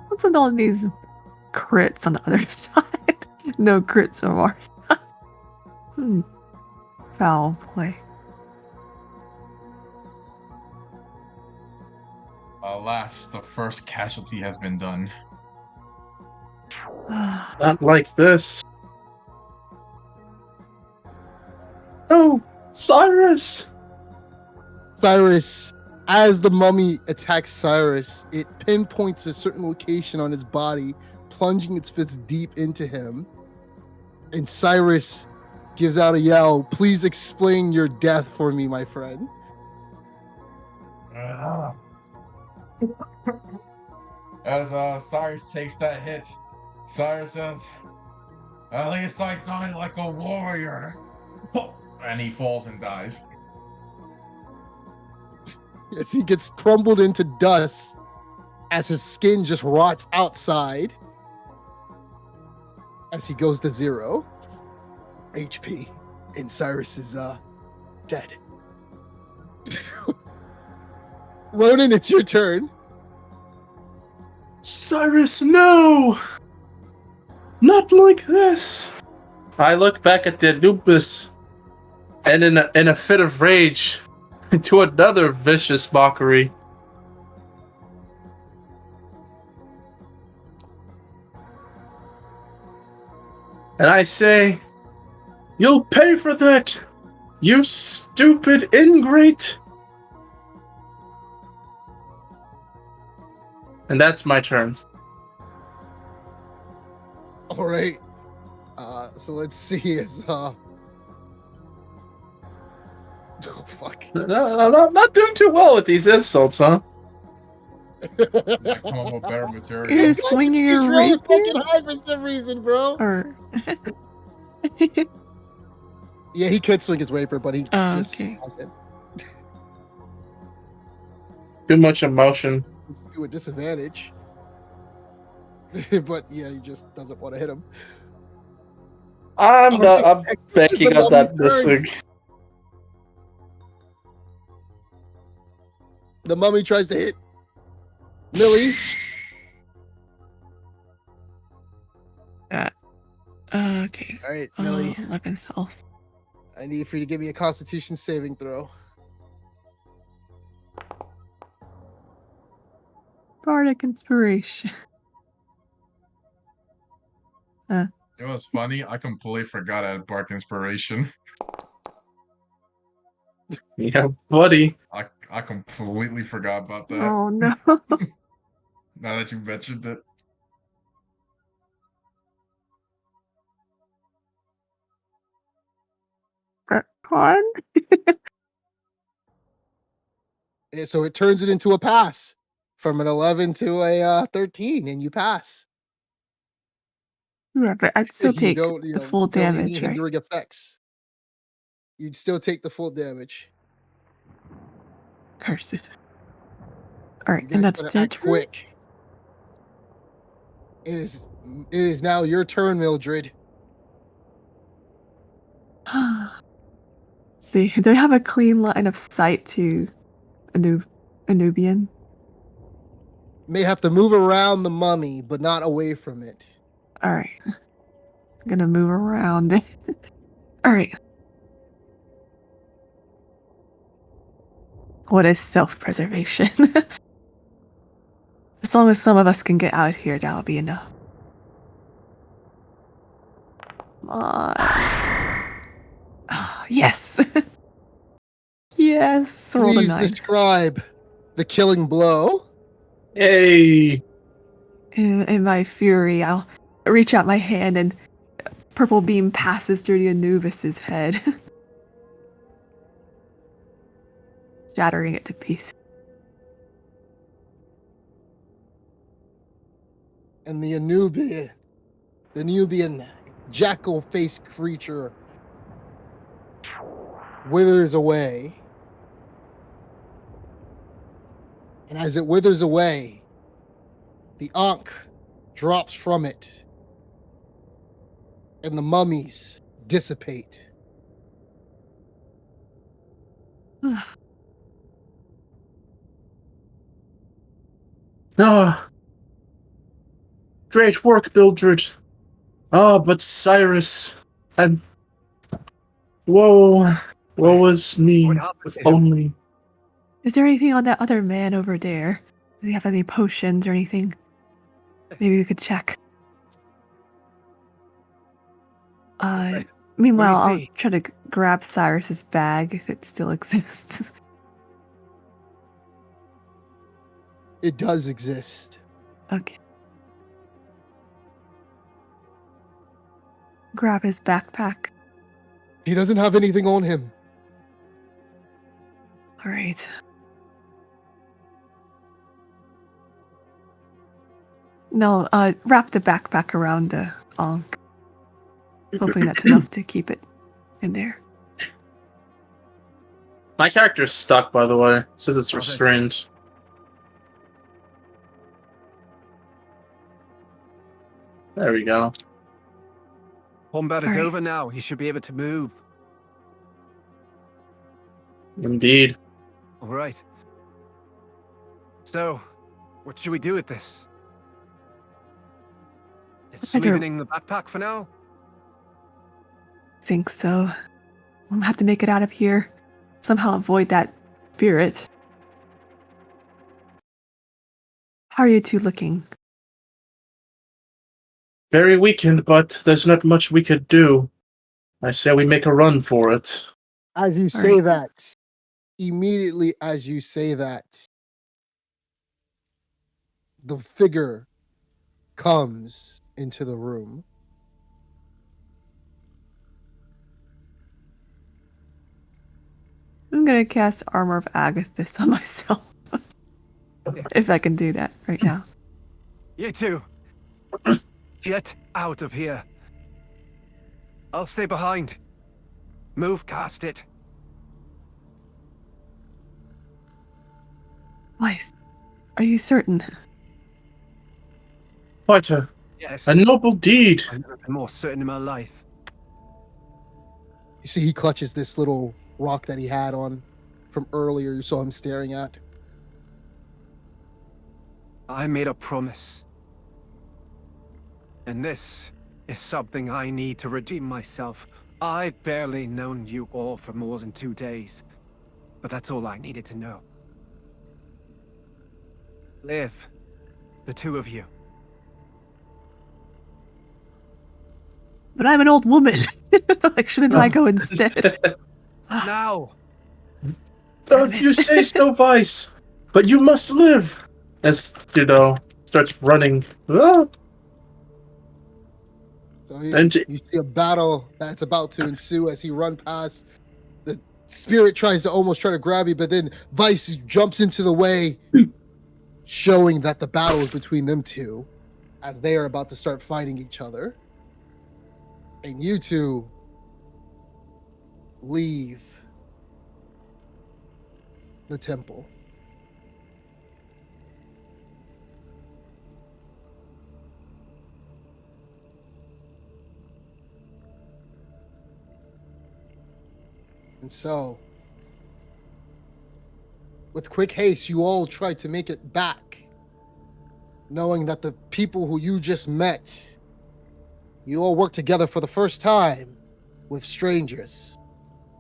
What's with all these crits on the other side? No crits on our side. Foul play. Alas, the first casualty has been done. Not like this. Oh, Cyrus! Cyrus, as the mummy attacks Cyrus, it pinpoints a certain location on his body, plunging its fist deep into him. And Cyrus gives out a yell, "Please explain your death for me, my friend." As Cyrus takes that hit, Cyrus says, "At least I died like a warrior." And he falls and dies. As he gets crumbled into dust, as his skin just rots outside, as he goes to 0 HP, and Cyrus is dead. Ronan, it's your turn. Cyrus, no! Not like this! I look back at the Anubis, and in a fit of rage, into another vicious mockery. And I say, "You'll pay for that, you stupid ingrate!" And that's my turn. All right. So let's see. Oh fuck. No, I'm not doing too well with these insults, huh? I come up with better material. You're This guy swinging just your really rapier? fucking high for some reason, bro. Or Yeah, he could swing his rapier, but he just okay. hasn't. Too much emotion. Do a disadvantage. But yeah, he just doesn't want to hit him. I'm Alright, it's the banking on mummy's that turn. missing. The mummy tries to hit Millie. Okay. All right, Millie. 11 health. I need for you to give me a Constitution saving throw. Bardic inspiration. You know what's funny? I completely forgot I had Bark Inspiration. Yeah, buddy. I completely forgot about that. Oh no. Now that you mentioned it. Con? So it turns it into a pass from an 11 to a 13, and you pass. Yeah, but I'd still If you take don't, the full feel any damage, right? hindering effects, you'd still take the full damage. Curses. You Alright, and guys that's better their act turn? quick. It is now your turn, Mildred. See, do I have a clean line of sight to Anubian? May have to move around the mummy, but not away from it. Alright. I'm gonna move around. Alright. What is self-preservation? As long as some of us can get out of here, that'll be enough. Come on. Yes! Yes! Roll the Please 9. describe the killing blow. Yay! In my fury, I'll reach out my hand and purple beam passes through the Anubis's head, shattering it to pieces. And the Nubian jackal-faced creature withers away. And as it withers away, the Ankh drops from it, and the mummies dissipate. Ah, great work, Mildred. Ah, but Cyrus, and woe is me. What happened If to him? only. Is there anything on that other man over there? Does he have any potions or anything? Maybe we could check. Meanwhile, Let me I'll see. try to grab Cyrus's bag if it still exists. It does exist. Okay. Grab his backpack. He doesn't have anything on him. All right. No, wrap the backpack around the Ankh. Hoping that's enough to keep it in there. My character's stuck, by the way. It says it's Okay. restrained. There we go. Combat is Alright. over now. He should be able to move. Indeed. All right. So, what should we do with this? Just I leave don't- it in the backpack for now? Think so. We'll have to make it out of here. Somehow avoid that spirit. How are you two looking? Very weakened, but there's not much we could do. I say we make a run for it. As you say right. that, immediately as you say that, the figure comes into the room. I'm gonna cast Armor of Agathis on myself. If I can do that right now. You two! Get out of here. I'll stay behind. Move, cast it. Weiss, are you certain? Quite a Yes. noble deed. I've never been more certain in my life. You see, he clutches this little rock that he had on from earlier. You saw him staring at. I made a promise. And this is something I need to redeem myself. I've barely known you all for more than 2 days. But that's all I needed to know. Live. The two of you. But I'm an old woman. Like, shouldn't I go instead? Now! If you say so, Vice. But you must live. As, starts running. Ah. So And you see a battle that's about to ensue as he run past. The spirit tries to grab you, but then Vice jumps into the way, showing that the battle is between them two as they are about to start fighting each other. And you two leave the temple. And so, with quick haste, you all try to make it back, knowing that the people who you just met, you all work together for the first time with strangers,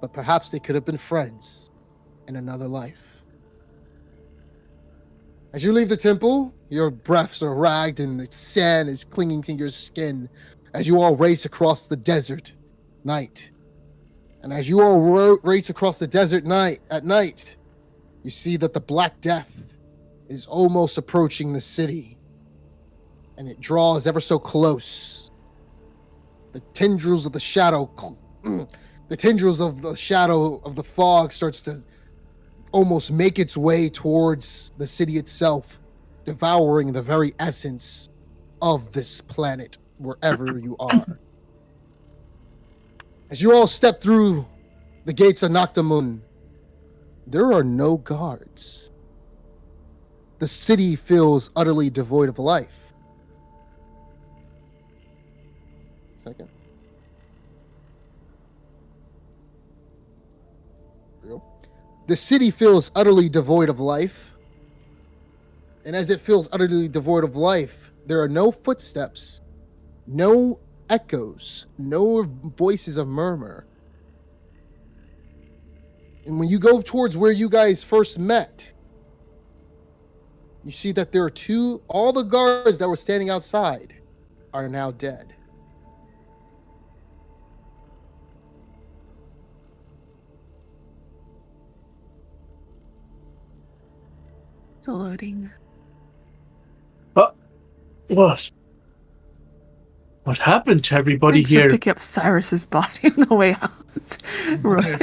but perhaps they could have been friends in another life. As you leave the temple, your breaths are ragged and the sand is clinging to your skin as you all race across the desert night. And as you all race across the desert at night, you see that the Black Death is almost approaching the city. And it draws ever so close. The tendrils of the shadow of the fog starts to almost make its way towards the city itself, devouring the very essence of this planet, wherever you are. As you all step through the gates of Noctamun, there are no guards. The city feels utterly devoid of life. Second. The city feels utterly devoid of life. And as it feels utterly devoid of life, there are no footsteps, no echoes, no voices of murmur. And when you go towards where you guys first met, you see that there are all the guards that were standing outside are now dead. It's loading. What? What happened to everybody Thanks for here? picking up Cyrus's body on the way out. Right.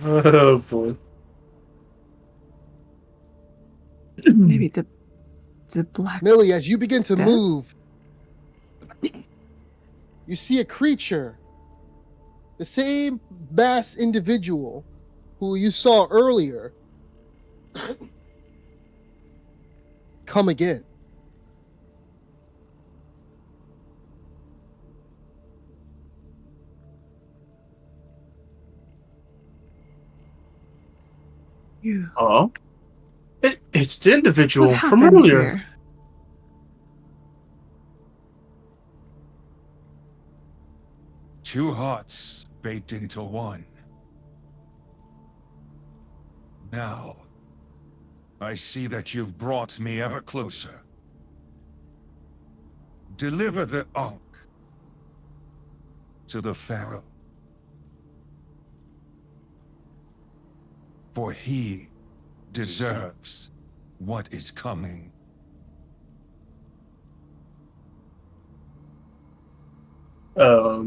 Oh boy. Maybe the Black Millie, as you begin to Death? move, you see a creature, the same mass individual who you saw earlier, come again. You. Oh? It's the What individual from happened earlier. here? Two hearts baked into one. Now, I see that you've brought me ever closer. Deliver the Ankh to the Pharaoh. For he deserves what is coming. Huh?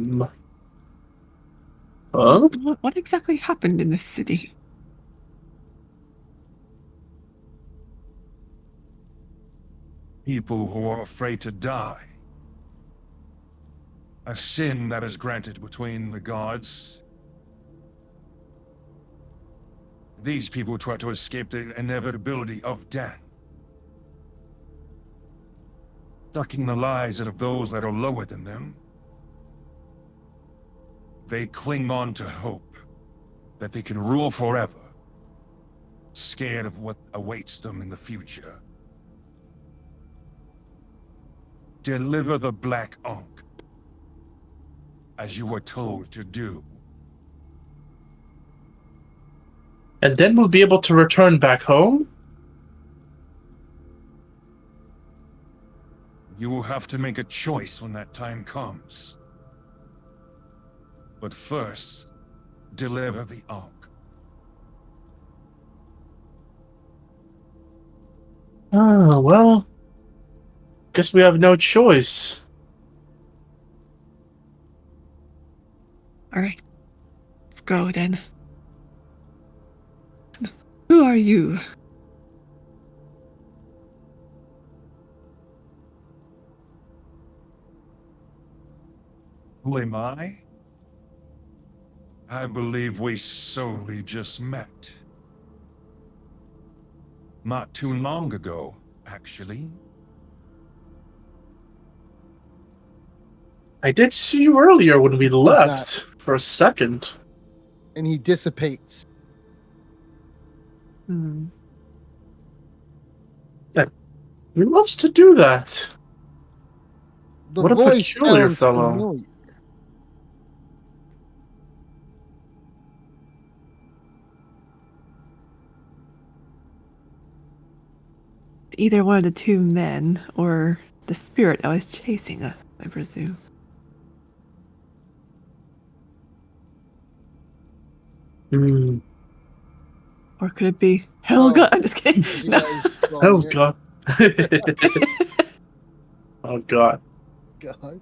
What exactly happened in this city? People who are afraid to die. A sin that is granted between the gods. These people try to escape the inevitability of death. sucking the lives out of those that are lower than them. They cling on to hope that they can rule forever, scared of what awaits them in the future. Deliver the Black Ankh, as you were told to do. And then we'll be able to return back home? You will have to make a choice when that time comes. But first, deliver the Ankh. Ah, well, guess we have no choice. All right, let's go then. Who are you? Who am I? I believe we solely just met. Not too long ago, actually. I did see you earlier when we Who's left for a second. And he dissipates. Hmm. He loves to do that. The What a voice peculiar sounds fellow. familiar. It's either one of the two men or the spirit that was chasing us, I presume. Hmm. Or could it be Helga? I'm just kidding. As you No. guys draw Oh, near, God. Oh, God. God,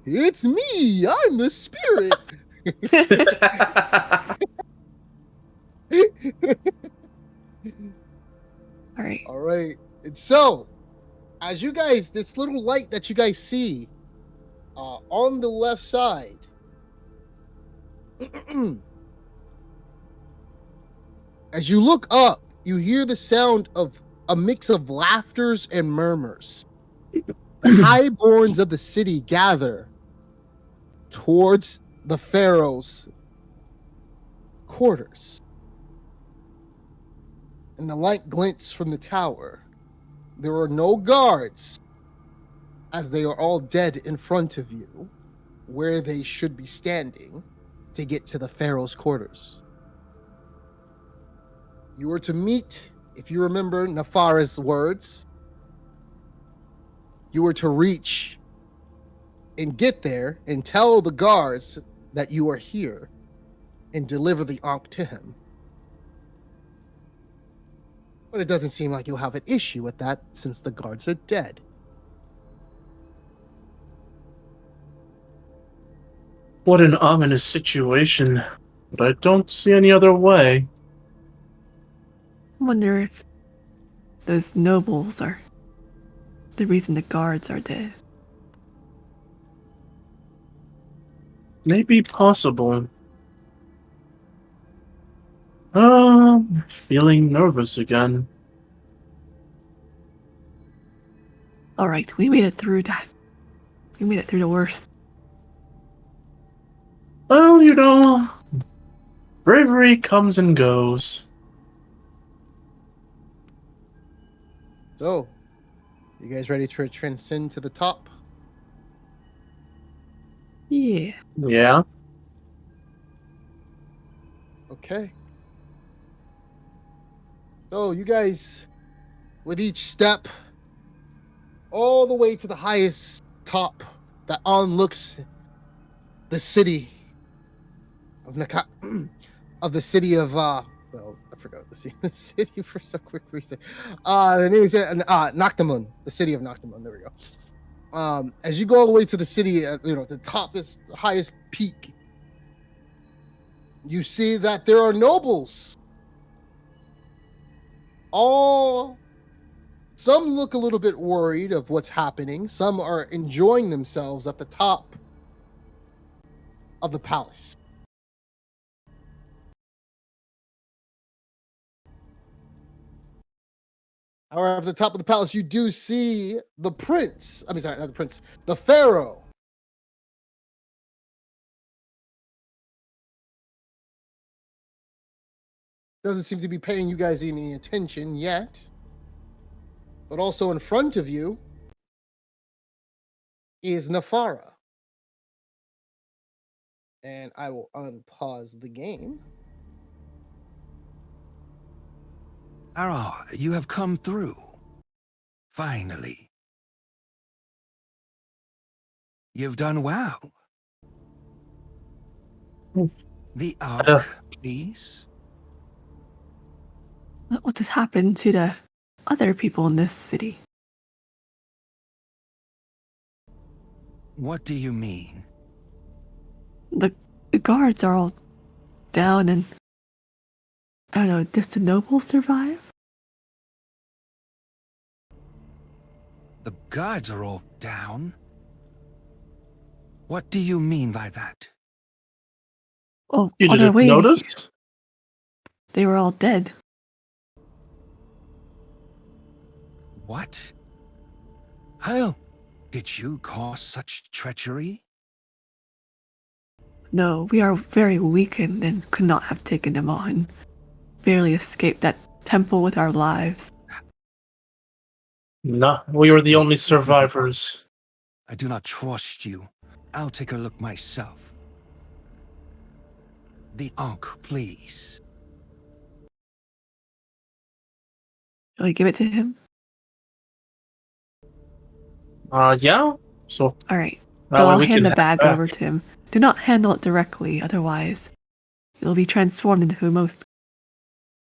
it's me. I'm the spirit. All right. All right. And so, as you guys, this little light that you guys see on the left side, as you look up, you hear the sound of a mix of laughters and murmurs. The highborns of the city gather towards the pharaoh's quarters, and the light glints from the tower. There are no guards, as they are all dead in front of you, where they should be standing to get to the pharaoh's quarters. You were to meet, if you remember Nafara's words, you were to reach and get there and tell the guards that you are here and deliver the Ankh to him. But it doesn't seem like you'll have an issue with that since the guards are dead. What an ominous situation. But I don't see any other way. I wonder if those nobles are the reason the guards are dead. Maybe possible. Feeling nervous again. All right, we made it through that. We made it through the worst. Well, you know, bravery comes and goes. So, you guys ready to transcend to the top? Yeah. Yeah. Okay. So, you guys, with each step, all the way to the highest top that onlooks the city of Naka of the city of well, I forgot the city for so quick reason. The name is Noctamon, the city of Noctamon. There we go. As you go all the way to the city, the top is the highest peak. You see that there are nobles. All some look a little bit worried of what's happening. Some are enjoying themselves at the top of the palace. However, at the top of the palace, you do see the prince. I mean, sorry, not the prince, the pharaoh. Doesn't seem to be paying you guys any attention yet. But also in front of you is Nafara. And I will unpause the game. Ara, you have come through. Finally. You've done well. The Ark, please. What has happened to the other people in this city? What do you mean? The, the guards are all down and I don't know, does the nobles survive? The guards are all down? What do you mean by that? Oh, You on our didn't way in here, notice? they were all dead. What? How did you cause such treachery? No, we are very weakened and could not have taken them on. Barely escaped that temple with our lives. No, we were the only survivors. I do not trust you. I'll take a look myself. The Ankh, please. Shall we give it to him? Yeah. So Alright. that But way I'll we can hand the head bag back. over to him. Do not handle it directly, otherwise it will be transformed into a most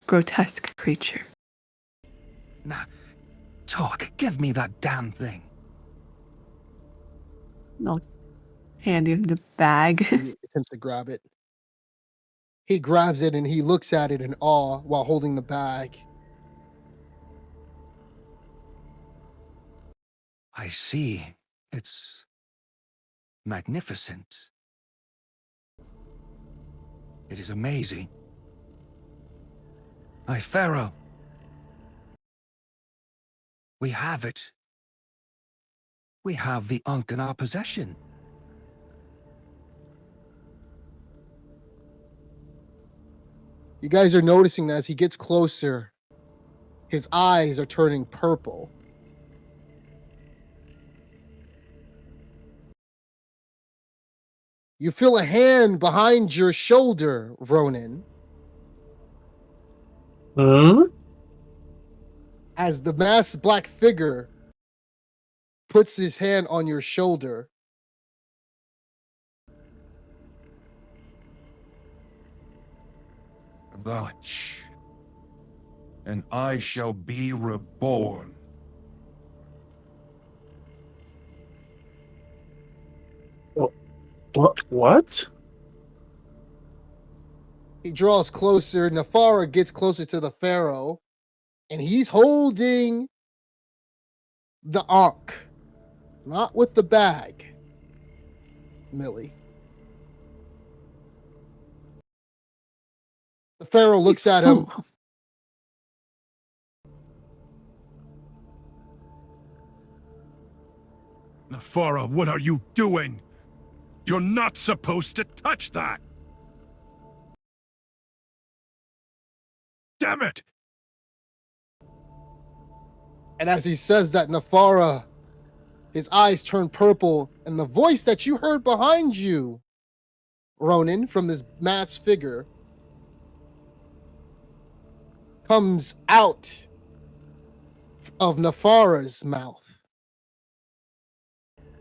grotesque creature. Now, talk. Give me that damn thing. I'll hand him the bag. He attempts to grab it. He grabs it and he looks at it in awe while holding the bag. I see. It's magnificent. It is amazing. My Pharaoh. We have it. We have the Ankh in our possession. You guys are noticing that as he gets closer, his eyes are turning purple. You feel a hand behind your shoulder, Ronan, Hmm? as the masked black figure puts his hand on your shoulder. Much. And I shall be reborn. What? He draws closer. Nafara gets closer to the pharaoh, and he's holding the Ankh, not with the bag. Millie. The pharaoh looks at him. Fool. Nafara, what are you doing? You're not supposed to touch that! Damn it! And as he says that, Nafara, his eyes turn purple, and the voice that you heard behind you, Ronan, from this masked figure, comes out of Nafara's mouth.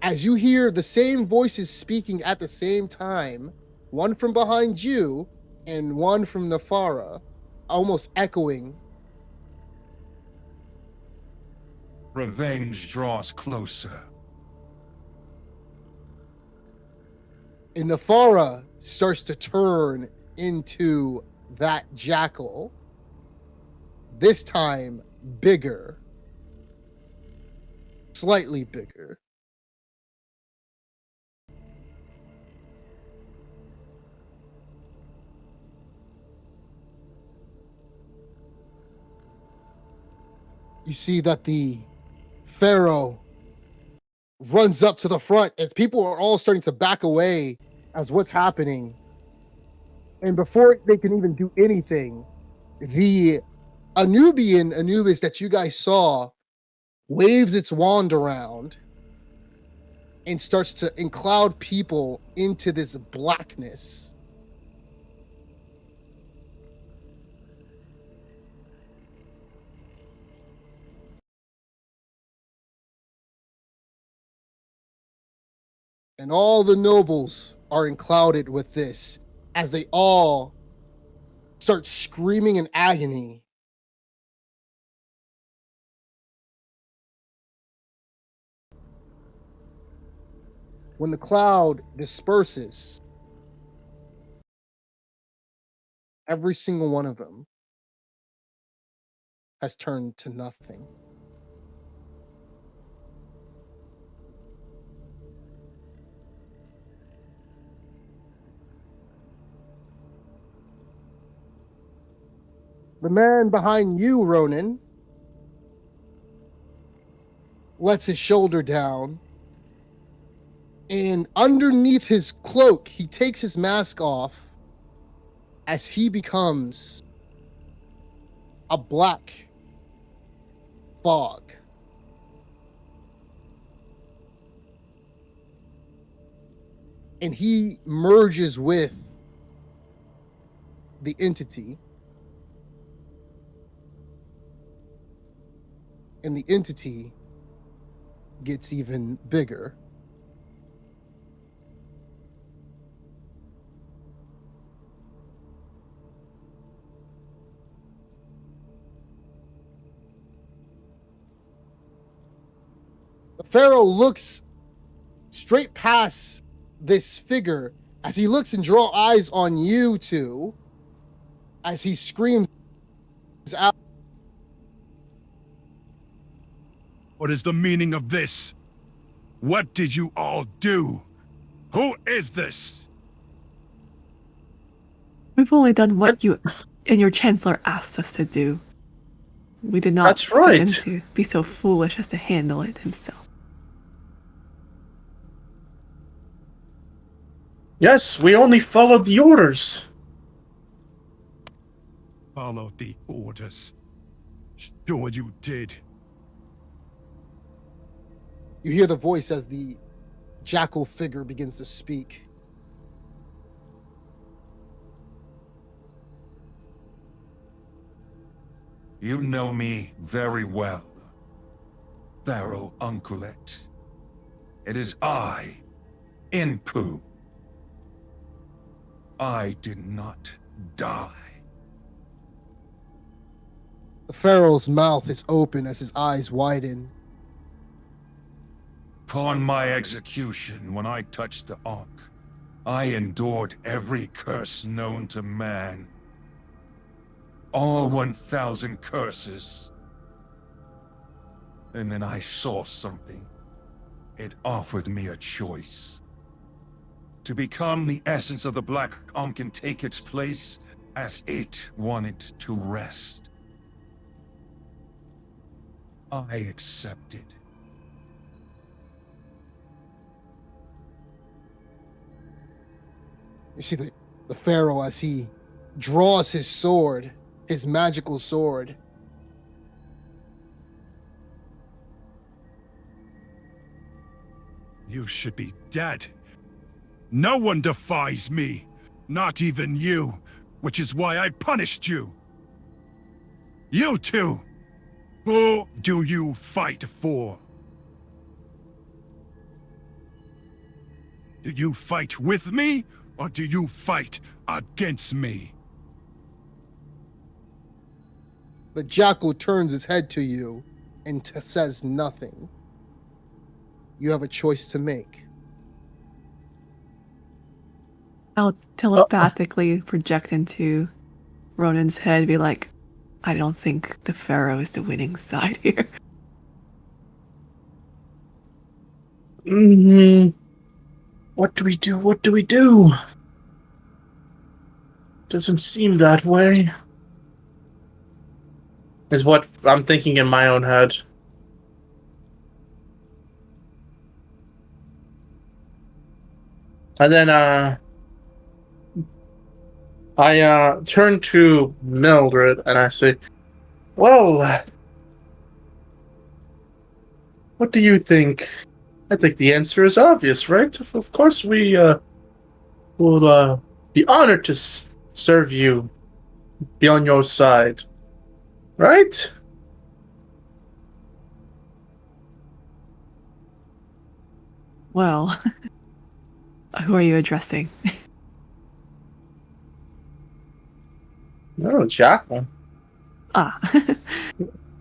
As you hear the same voices speaking at the same time, one from behind you and one from Nafara, almost echoing. Revenge draws closer. And Nafara starts to turn into that jackal. This time, bigger. Slightly bigger. You see that the pharaoh runs up to the front as people are all starting to back away as what's happening. And before they can even do anything, the Anubis that you guys saw waves its wand around and starts to encloud people into this blackness. And all the nobles are enclouded with this as they all start screaming in agony. When the cloud disperses, every single one of them has turned to nothing. The man behind you, Ronan, lets his shoulder down, and underneath his cloak, he takes his mask off as he becomes a black fog. And he merges with the entity. And the entity gets even bigger. The pharaoh looks straight past this figure as he looks and draws eyes on you two as he screams out. What is the meaning of this? What did you all do? Who is this? We've only done what you and your chancellor asked us to do. We did not That's right. sit in to be so foolish as to handle it himself. Yes, we only followed the orders. Follow the orders. Sure you did. You hear the voice as the jackal figure begins to speak. You know me very well, Pharaoh Unculet. It is I, Inpu. I did not die. The pharaoh's mouth is open as his eyes widen. Upon my execution, when I touched the Ark, I endured every curse known to man. All 1,000 curses. And then I saw something. It offered me a choice. To become the essence of the Black Ankh and take its place as it wanted to rest. I accepted. You see the pharaoh as he draws his sword, his magical sword. You should be dead. No one defies me, not even you, which is why I punished you. You two, who do you fight for? Do you fight with me, or do you fight against me? The jackal turns his head to you and says nothing. You have a choice to make. I'll telepathically project into Ronan's head, be like, I don't think the pharaoh is the winning side here. What do we do? What do we do? Doesn't seem that way. is what I'm thinking in my own head. And then I turn to Mildred and I say, well, what do you think? I think the answer is obvious, right? Of course we will be honored to serve you, be on your side, right? Well, who are you addressing? No, Jackal. Ah.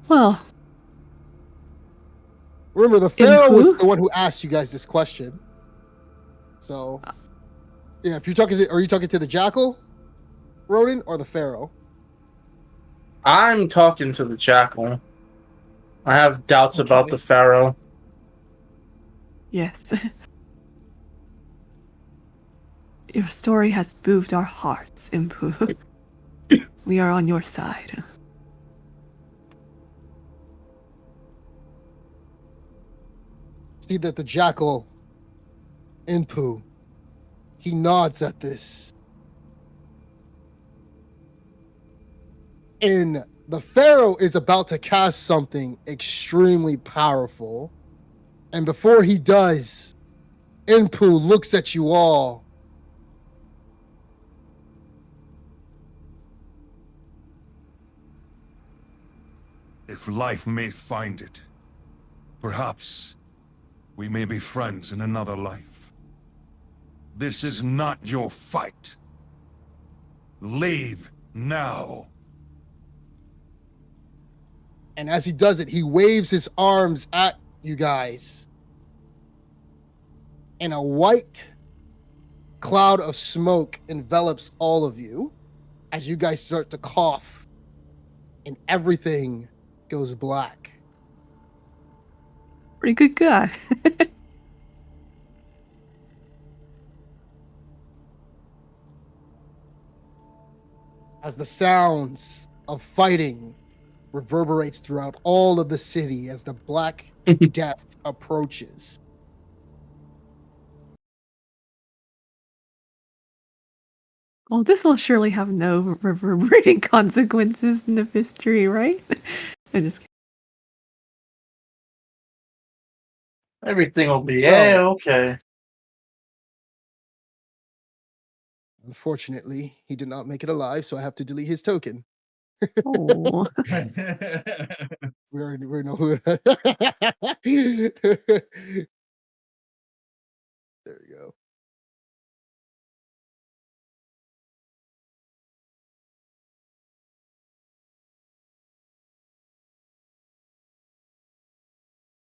Well, Remember, the Pharaoh was Impu? the one who asked you guys this question. So, yeah, if you're talking to, are you talking to the Jackal, Rodin, or the Pharaoh? I'm talking to the Jackal. I have doubts about the Okay. Pharaoh. Yes. Your story has moved our hearts, Impu. We are on your side. See that the Jackal, Inpu, he nods at this. And the Pharaoh is about to cast something extremely powerful. And before he does, Inpu looks at you all. If life may find it, perhaps we may be friends in another life. This is not your fight. Leave now. And as he does it, he waves his arms at you guys. And a white cloud of smoke envelops all of you as you guys start to cough and everything goes black. Pretty good guy. As the sounds of fighting reverberates throughout all of the city as the Black Death approaches. Well, this will surely have no reverberating consequences in the history, right? I'm just kidding. Everything will be So- okay. Unfortunately, he did not make it alive, so I have to delete his token. Oh, We already know who. There you go.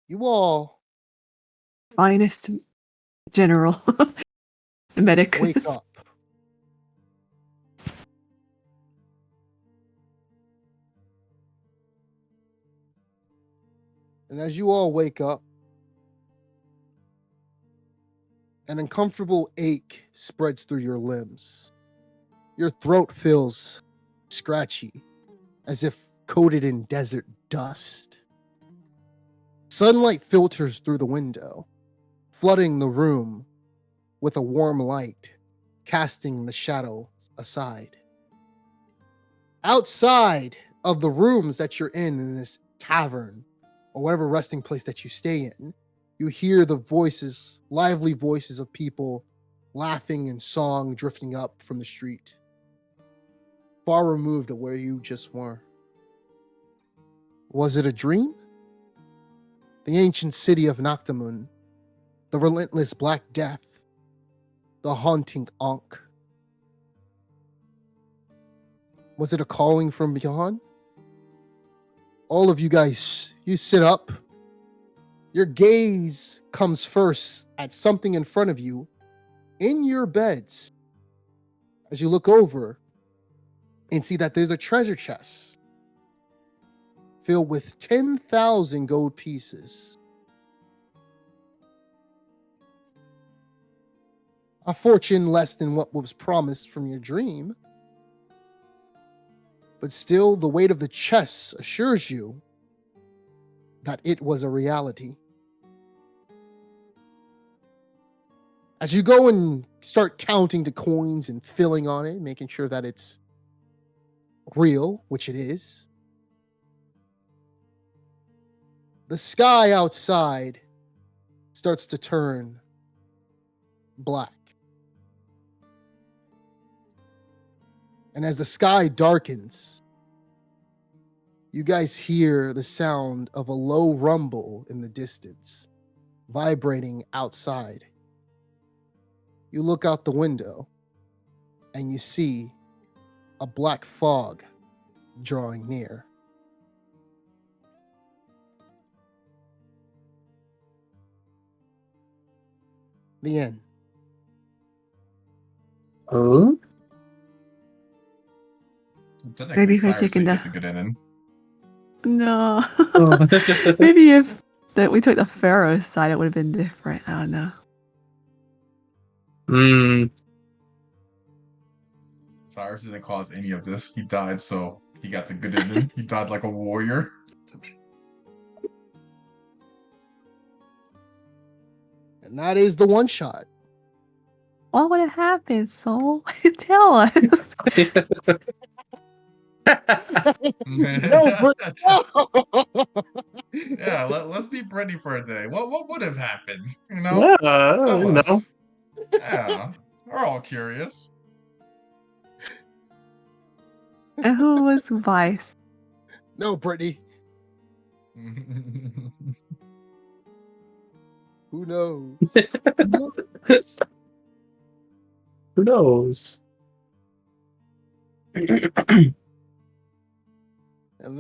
You all finest general medic. wake up. And as you all wake up, an uncomfortable ache spreads through your limbs. Your throat feels scratchy, as if coated in desert dust. Sunlight filters through the window, flooding the room with a warm light, casting the shadow aside. Outside of the rooms that you're in this tavern, or whatever resting place that you stay in, you hear the voices, lively voices of people laughing and song drifting up from the street, far removed of where you just were. Was it a dream? The ancient city of Noctamun, the relentless Black Death, the haunting Ankh. Was it a calling from beyond? All of you guys, you sit up. Your gaze comes first at something in front of you in your beds. As you look over and see that there's a treasure chest filled with 10,000 gold pieces. A fortune less than what was promised from your dream. but still the weight of the chess assures you that it was a reality. As you go and start counting the coins and filling on it, making sure that it's real, which it is, the sky outside starts to turn black. And as the sky darkens, you guys hear the sound of a low rumble in the distance, vibrating outside. You look out the window and you see a black fog drawing near. The end. Oh? Technically, Maybe if I Cyrus taken didn't the get the good ending. no. Oh. Maybe if that we took the Pharaoh's side, it would have been different. I don't know. Hmm. Cyrus didn't cause any of this. He died, so he got the good ending. He died like a warrior. And that is the one shot. What would have happened, Soul? Tell us. No, Yeah, let's be ready for a day. What would have happened? You know? Yeah, Tell you know. us. Yeah, we're all curious. And who was Vice? No, Brittany. Who knows? Who knows? And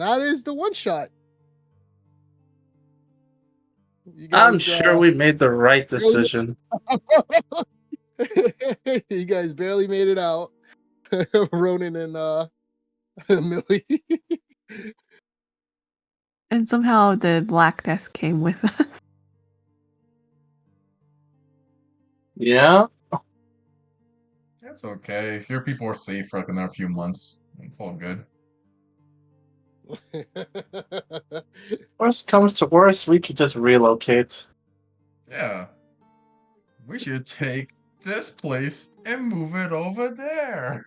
that is the one shot. You I'm guys, sure we made the right decision. you guys barely made it out. Ronan and Millie. And somehow the Black Death came with us. Yeah. That's okay. Your people are safe for like another few months. It's all good. Worst comes to worst, we could just relocate. Yeah. We should take this place and move it over there.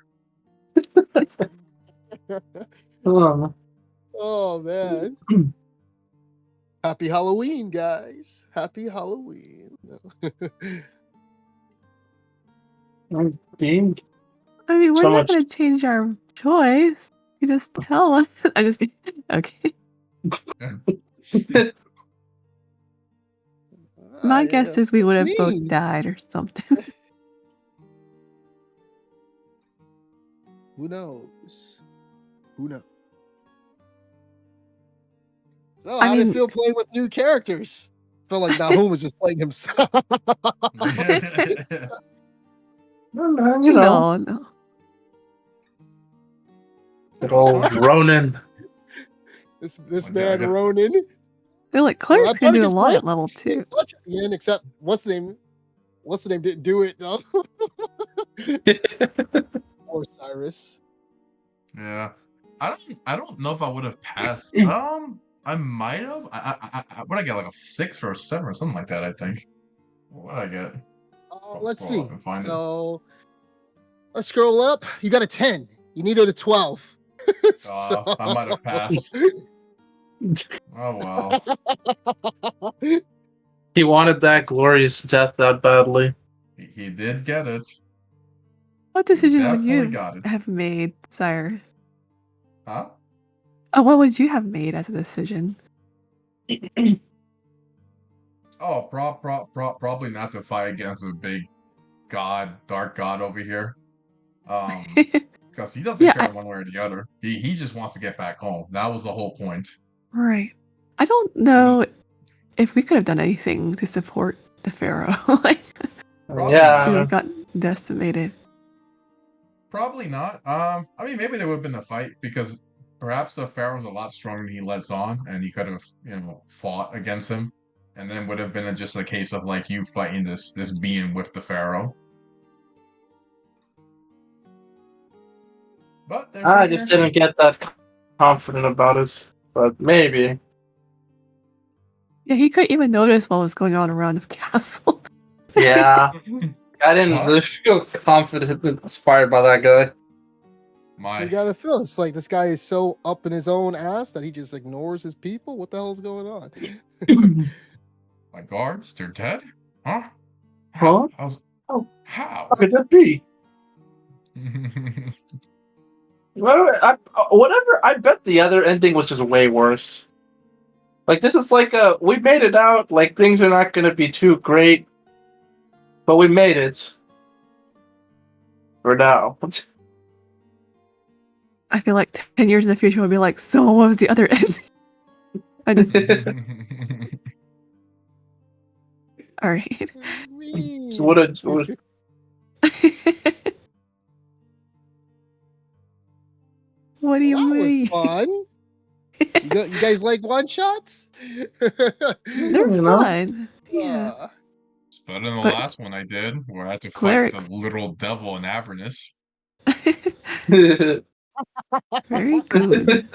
Oh man. Happy Halloween, guys. Happy Halloween. Indeed. I mean, we're So not much. going to change our choice. You just tell us. I'm just kidding. Okay. My guess is we would have both Halloween. died or something. Who knows? Who knows? So how did it feel playing with new characters? Felt like Nahum was just playing himself. You know. No. Good old Ronan. This man Ronan. They're like, Well, I Claire's can thought it do a gets lot great at level 2. at the end, except what's the name? What's the name? Didn't do it though. Poor Cyrus. Yeah. I don't know if I would have passed. I might have. What I get, like a 6 or a 7 or something like that, I think. What did I get? Let's Scroll see. up and find it. So let's scroll up. You got a 10. You needed a 12. I might have passed. Oh well. He wanted that glorious death that badly. He did get it. What decision would Definitely you got it. have made, Cyrus? Huh? Oh, what would you have made as a decision? Oh, probably not to fight against a big god, dark god over here. Because he doesn't care one way or the other. He just wants to get back home. That was the whole point. Right. I don't know if we could have done anything to support the Pharaoh. Yeah. We got decimated. Probably not. I mean, maybe there would have been a fight because perhaps the Pharaoh's a lot stronger than he lets on, and he could have, fought against him, and then would have been just a case of like you fighting this being with the Pharaoh. But they're I here. just didn't get that confident about it. But maybe. Yeah, he couldn't even notice what was going on around the castle. Yeah. I didn't Huh? really feel confident and inspired by that guy. So you My gotta feel it's like this guy is so up in his own ass that he just ignores his people. What the hell is going on? my guards, they're dead? Huh? Huh? How's, Oh, how? how could that be? Well, whatever. I bet the other ending was just way worse. Like this is like we made it out. Like things are not gonna be too great, but we made it for now. I feel like 10 years in the future we'll be like, so what was the other end? I just alright. So what a What do you Well, that was mean? fun. You guys like one shots? They're you know. fun. Yeah. It's better than the But last one I did, where I had to fight the clerics. literal devil in Avernus. Very good.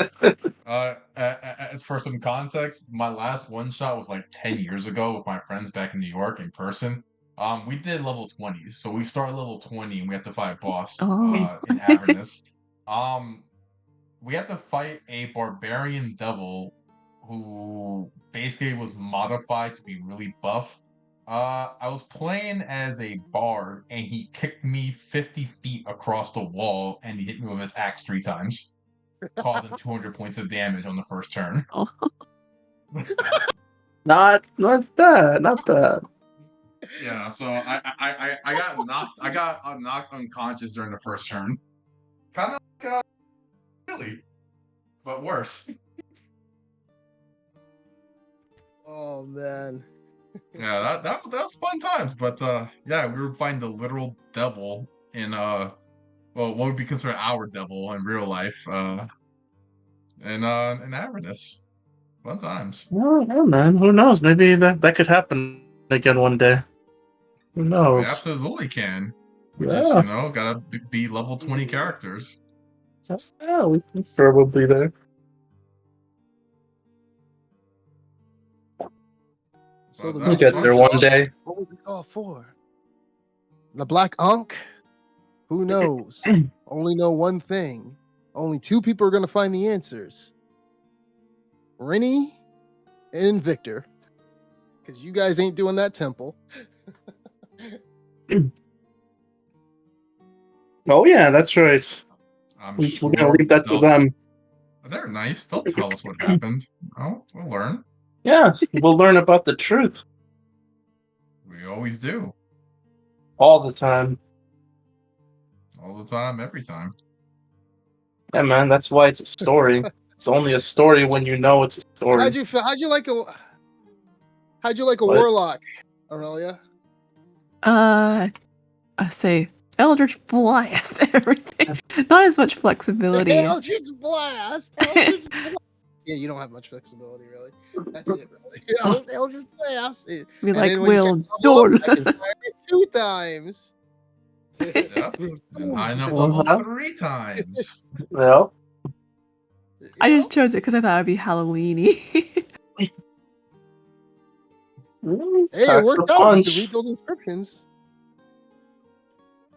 As for some context, my last one shot was like 10 years ago with my friends back in New York in person. We did level 20, so we start level 20 and we have to fight a boss Oh. in Avernus. Um, we had to fight a barbarian devil who basically was modified to be really buff. I was playing as a bard, and he kicked me 50 feet across the wall, and he hit me with his axe 3 times, causing 200 points of damage on the first turn. Oh. not bad. Not bad. Yeah, so I got knocked unconscious during the first turn, kind of like Billy, but worse. Oh man. Yeah, that was fun times, but yeah, we were fighting the literal devil in well, what would be considered our devil in real life, in Avernus. Fun times. Well, yeah, man. Who knows? Maybe that could happen again one day. Who We knows? absolutely can. We just, Yeah. gotta be level 20 characters. Yeah, we can probably there. So the That We'll was get mystery fun. there one day. What was it all for? The Black Ankh? Who knows? Only know one thing. Only two people are gonna find the answers. Rennie and Victor. Because you guys ain't doing that temple. Oh yeah, that's right. I'm We're gonna sure leave that to them. they're nice. They'll tell us what happened. Oh, we'll learn. Yeah, we'll learn about the truth We always do. all the time. All the time, every time. Yeah, man, that's why it's a story. It's only a story when you know it's a story. How'd you feel? How'd you like a What? warlock, Aurelia? I say Eldritch Blast everything. Not as much flexibility. Eldritch Blast! Eldritch Blast! Yeah, you don't have much flexibility, really. That's it, really. Eldritch Blast. Be And like, then when you start Will to level Dorn. up, I can fire it 2 times. Yep. And high enough Uh-huh. level 3 times. Well, I just chose it because I thought it'd be Halloweeny. Hey, it packs a worked out. You can read punch. those inscriptions.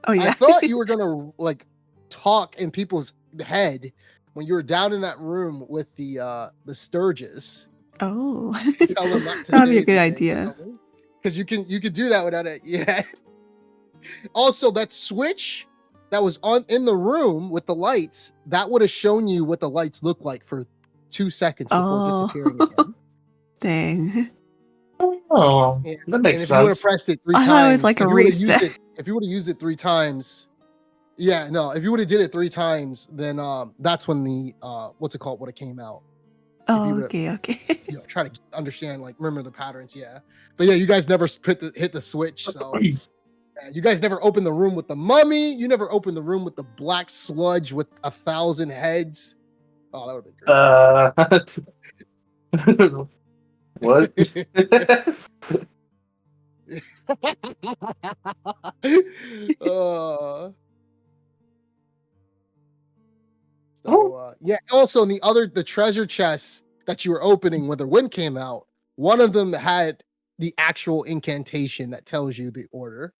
Oh I yeah. thought you were gonna like talk in people's head when you were down in that room with the Sturges. Oh. Tell them not to That'd say be a good anything. idea. Because you can do that without it. Yeah. Also, that switch that was on in the room with the lights, that would have shown you what the lights look like for 2 seconds before disappearing Oh. again. Dang. Oh, Yeah. that makes And if you would have sense. pressed it 3 I thought it was times, like a if you would have used reset. it, if you would have used it 3 times, yeah, no, if you would have did it 3 times, then that's when the what's it called would have came out. If you Oh, would okay, okay. try to understand, like remember the patterns, yeah. But yeah, you guys never hit the switch, so you guys never opened the room with the mummy. You never opened the room with the black sludge with 1,000 heads. Oh, that would have been great. What? So yeah. Also, in the treasure chests that you were opening when the wind came out, one of them had the actual incantation that tells you the order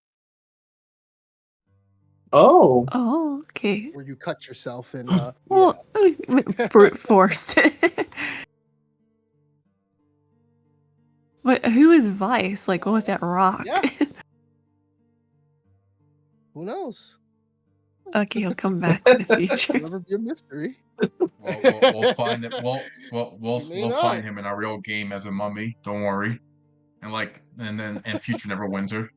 Oh. Oh, okay. where you cut yourself and yeah. Well, brute forced. But who is Vice? Like, what was that rock? Yeah. Who knows? Okay, he'll come back in the future. It'll never be a mystery. We'll find it. We'll You may we'll not. find him in our real game as a mummy. Don't worry. And future never wins her.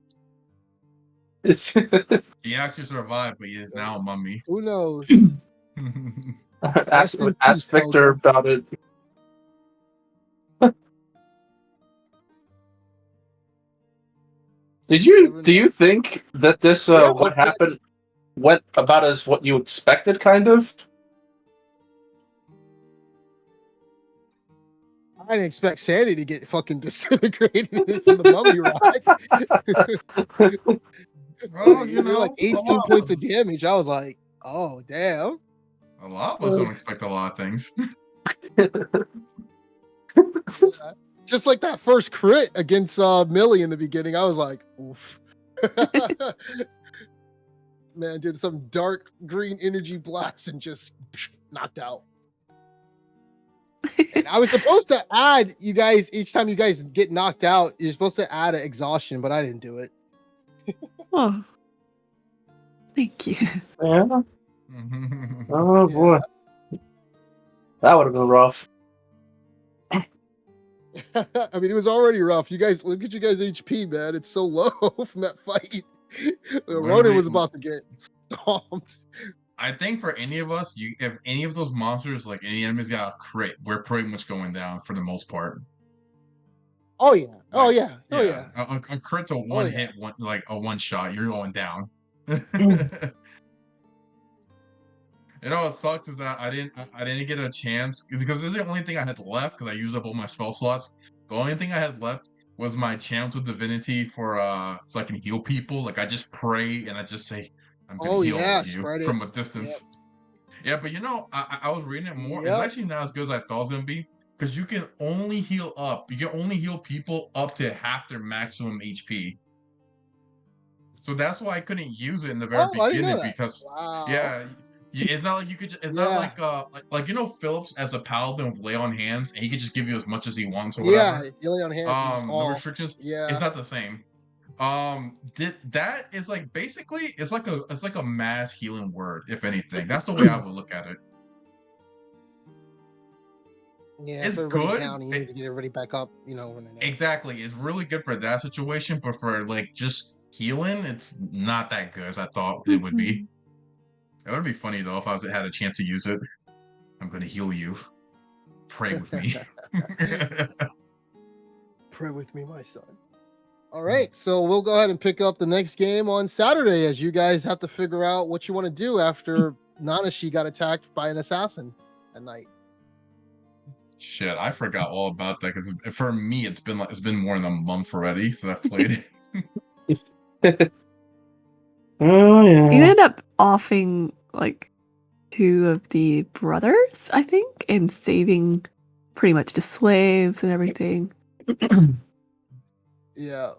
It's He actually survived, but he is now a mummy. Who knows? ask Rest in peace, Victor Belgium. about it. Do you think that this Yeah, what okay. happened went about as what you expected, kind of? I didn't expect Sandy to get fucking disintegrated from the mummy rock. Well, You're like 18 points of damage. I was like, oh damn. a lot of us don't expect a lot of things. Yeah. Just like that first crit against Millie in the beginning, I was like, oof. Man, did some dark green energy blast and just knocked out. And I was supposed to add you guys each time you guys get knocked out, you're supposed to add an exhaustion, but I didn't do it. Oh, thank you. Yeah. Oh boy, that would have been rough. I mean, it was already rough. You guys, look at you guys' HP, man. It's so low from that fight. Ronan was about to get stomped. I think for any of us, if any of those monsters, like any enemies, got a crit, we're pretty much going down for the most part. Oh yeah. Oh yeah. Oh yeah. A crit's a one hit, a one shot. You're going down. You know what sucks is that I didn't get a chance because this is the only thing I had left because I used up all my spell slots. The only thing I had left was my chant of divinity for so I can heal people. Like I just pray and I just say I'm gonna heal you spread it from a distance. Yep. Yeah, but you know, I was reading it more. It's Yep. actually not as good as I thought it was gonna be because you can only heal up. You can only heal people up to half their maximum HP. So that's why I couldn't use it in the very Oh, I didn't know beginning that. because Wow. it's not like you could. It's not like you know Phillips as a paladin with lay on hands, and he could just give you as much as he wants or Yeah, whatever. lay on hands is No all. restrictions. Yeah. It's not the same. That is like basically it's like a mass healing word, if anything. That's the way I would look at it. Yeah, It's so everybody's good. down and you need to get everybody back up, you know, when they know. Exactly. It's really good for that situation, but for like just healing, it's not that good as I thought it would be. It would be funny though if I had a chance to use it. I'm gonna heal you. Pray with me. Pray with me, my son. All right, so we'll go ahead and pick up the next game on Saturday as you guys have to figure out what you want to do after Nanashi got attacked by an assassin at night. Shit, I forgot all about that because for me it's been more than a month already since I played it. Oh yeah. You end up offing like 2 of the brothers, I think, and saving pretty much the slaves and everything. Yeah. Yeah.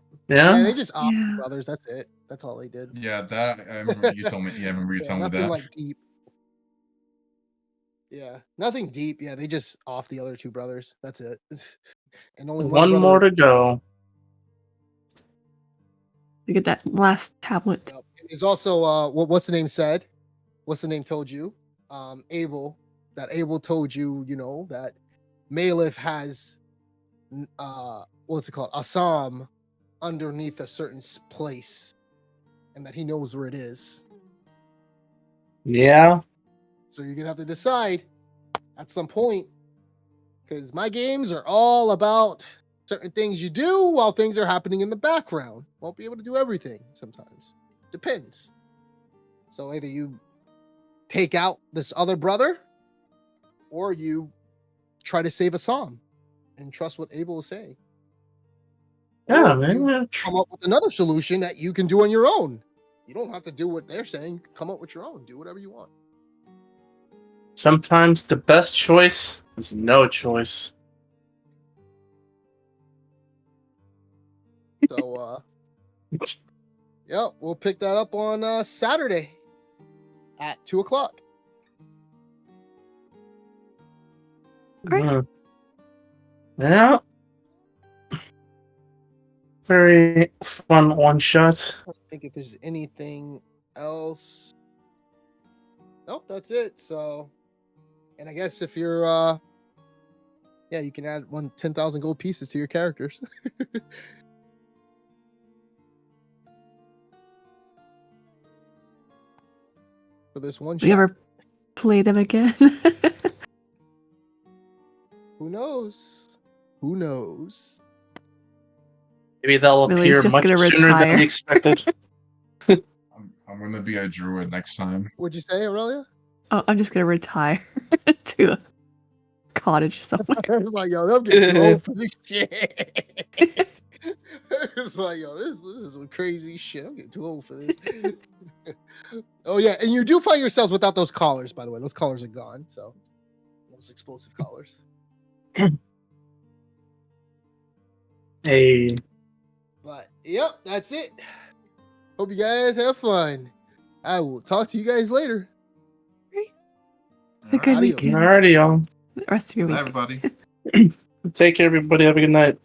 Yeah, they just off Yeah. brothers. That's it. That's all they did. Yeah, that I remember you told me. Yeah, I remember you telling me nothing that. like deep. Yeah, nothing deep. Yeah, they just off the other 2 brothers. That's it. And only One brother. more to go. You get that last tablet. Yep. There's also what's the name said? What's the name told you? Abel. That Abel told you, you know, that Malif has what's it called? Assam underneath a certain place, and that he knows where it is. Yeah. So you're gonna have to decide at some point, because my games are all about certain things you do while things are happening in the background. Won't be able to do everything sometimes. Depends. So either you take out this other brother, or you try to save Assam and trust what Abel is saying. Yeah, Or man. you come up with another solution that you can do on your own. You don't have to do what they're saying. Come up with your own. Do whatever you want. Sometimes the best choice is no choice. So, yeah, we'll pick that up on Saturday at 2:00. Great. Yeah. Very fun one shot. I think if there's anything else. Nope, that's it. So, and I guess if you're, yeah, you can add 10,000 gold pieces to your characters. For this one Do you shot. ever play them again? Who knows? Who knows? Maybe they'll Millie's appear just much gonna sooner than retire. we expected. I'm gonna be a druid next time. What'd you say, Aurelia? Oh, I'm just gonna retire to a cottage somewhere. It's like, yo, I'm getting too old for this shit. It's like, yo, this is some crazy shit. I'm getting too old for this. Oh yeah, and you do find yourselves without those collars, by the way. Those collars are gone, so those explosive collars. Hey. But yep, that's it. Hope you guys have fun. I will talk to you guys later. A good Adios. weekend. Alrighty, y'all. The rest of your Bye, week. everybody. Take care, everybody. Have a good night.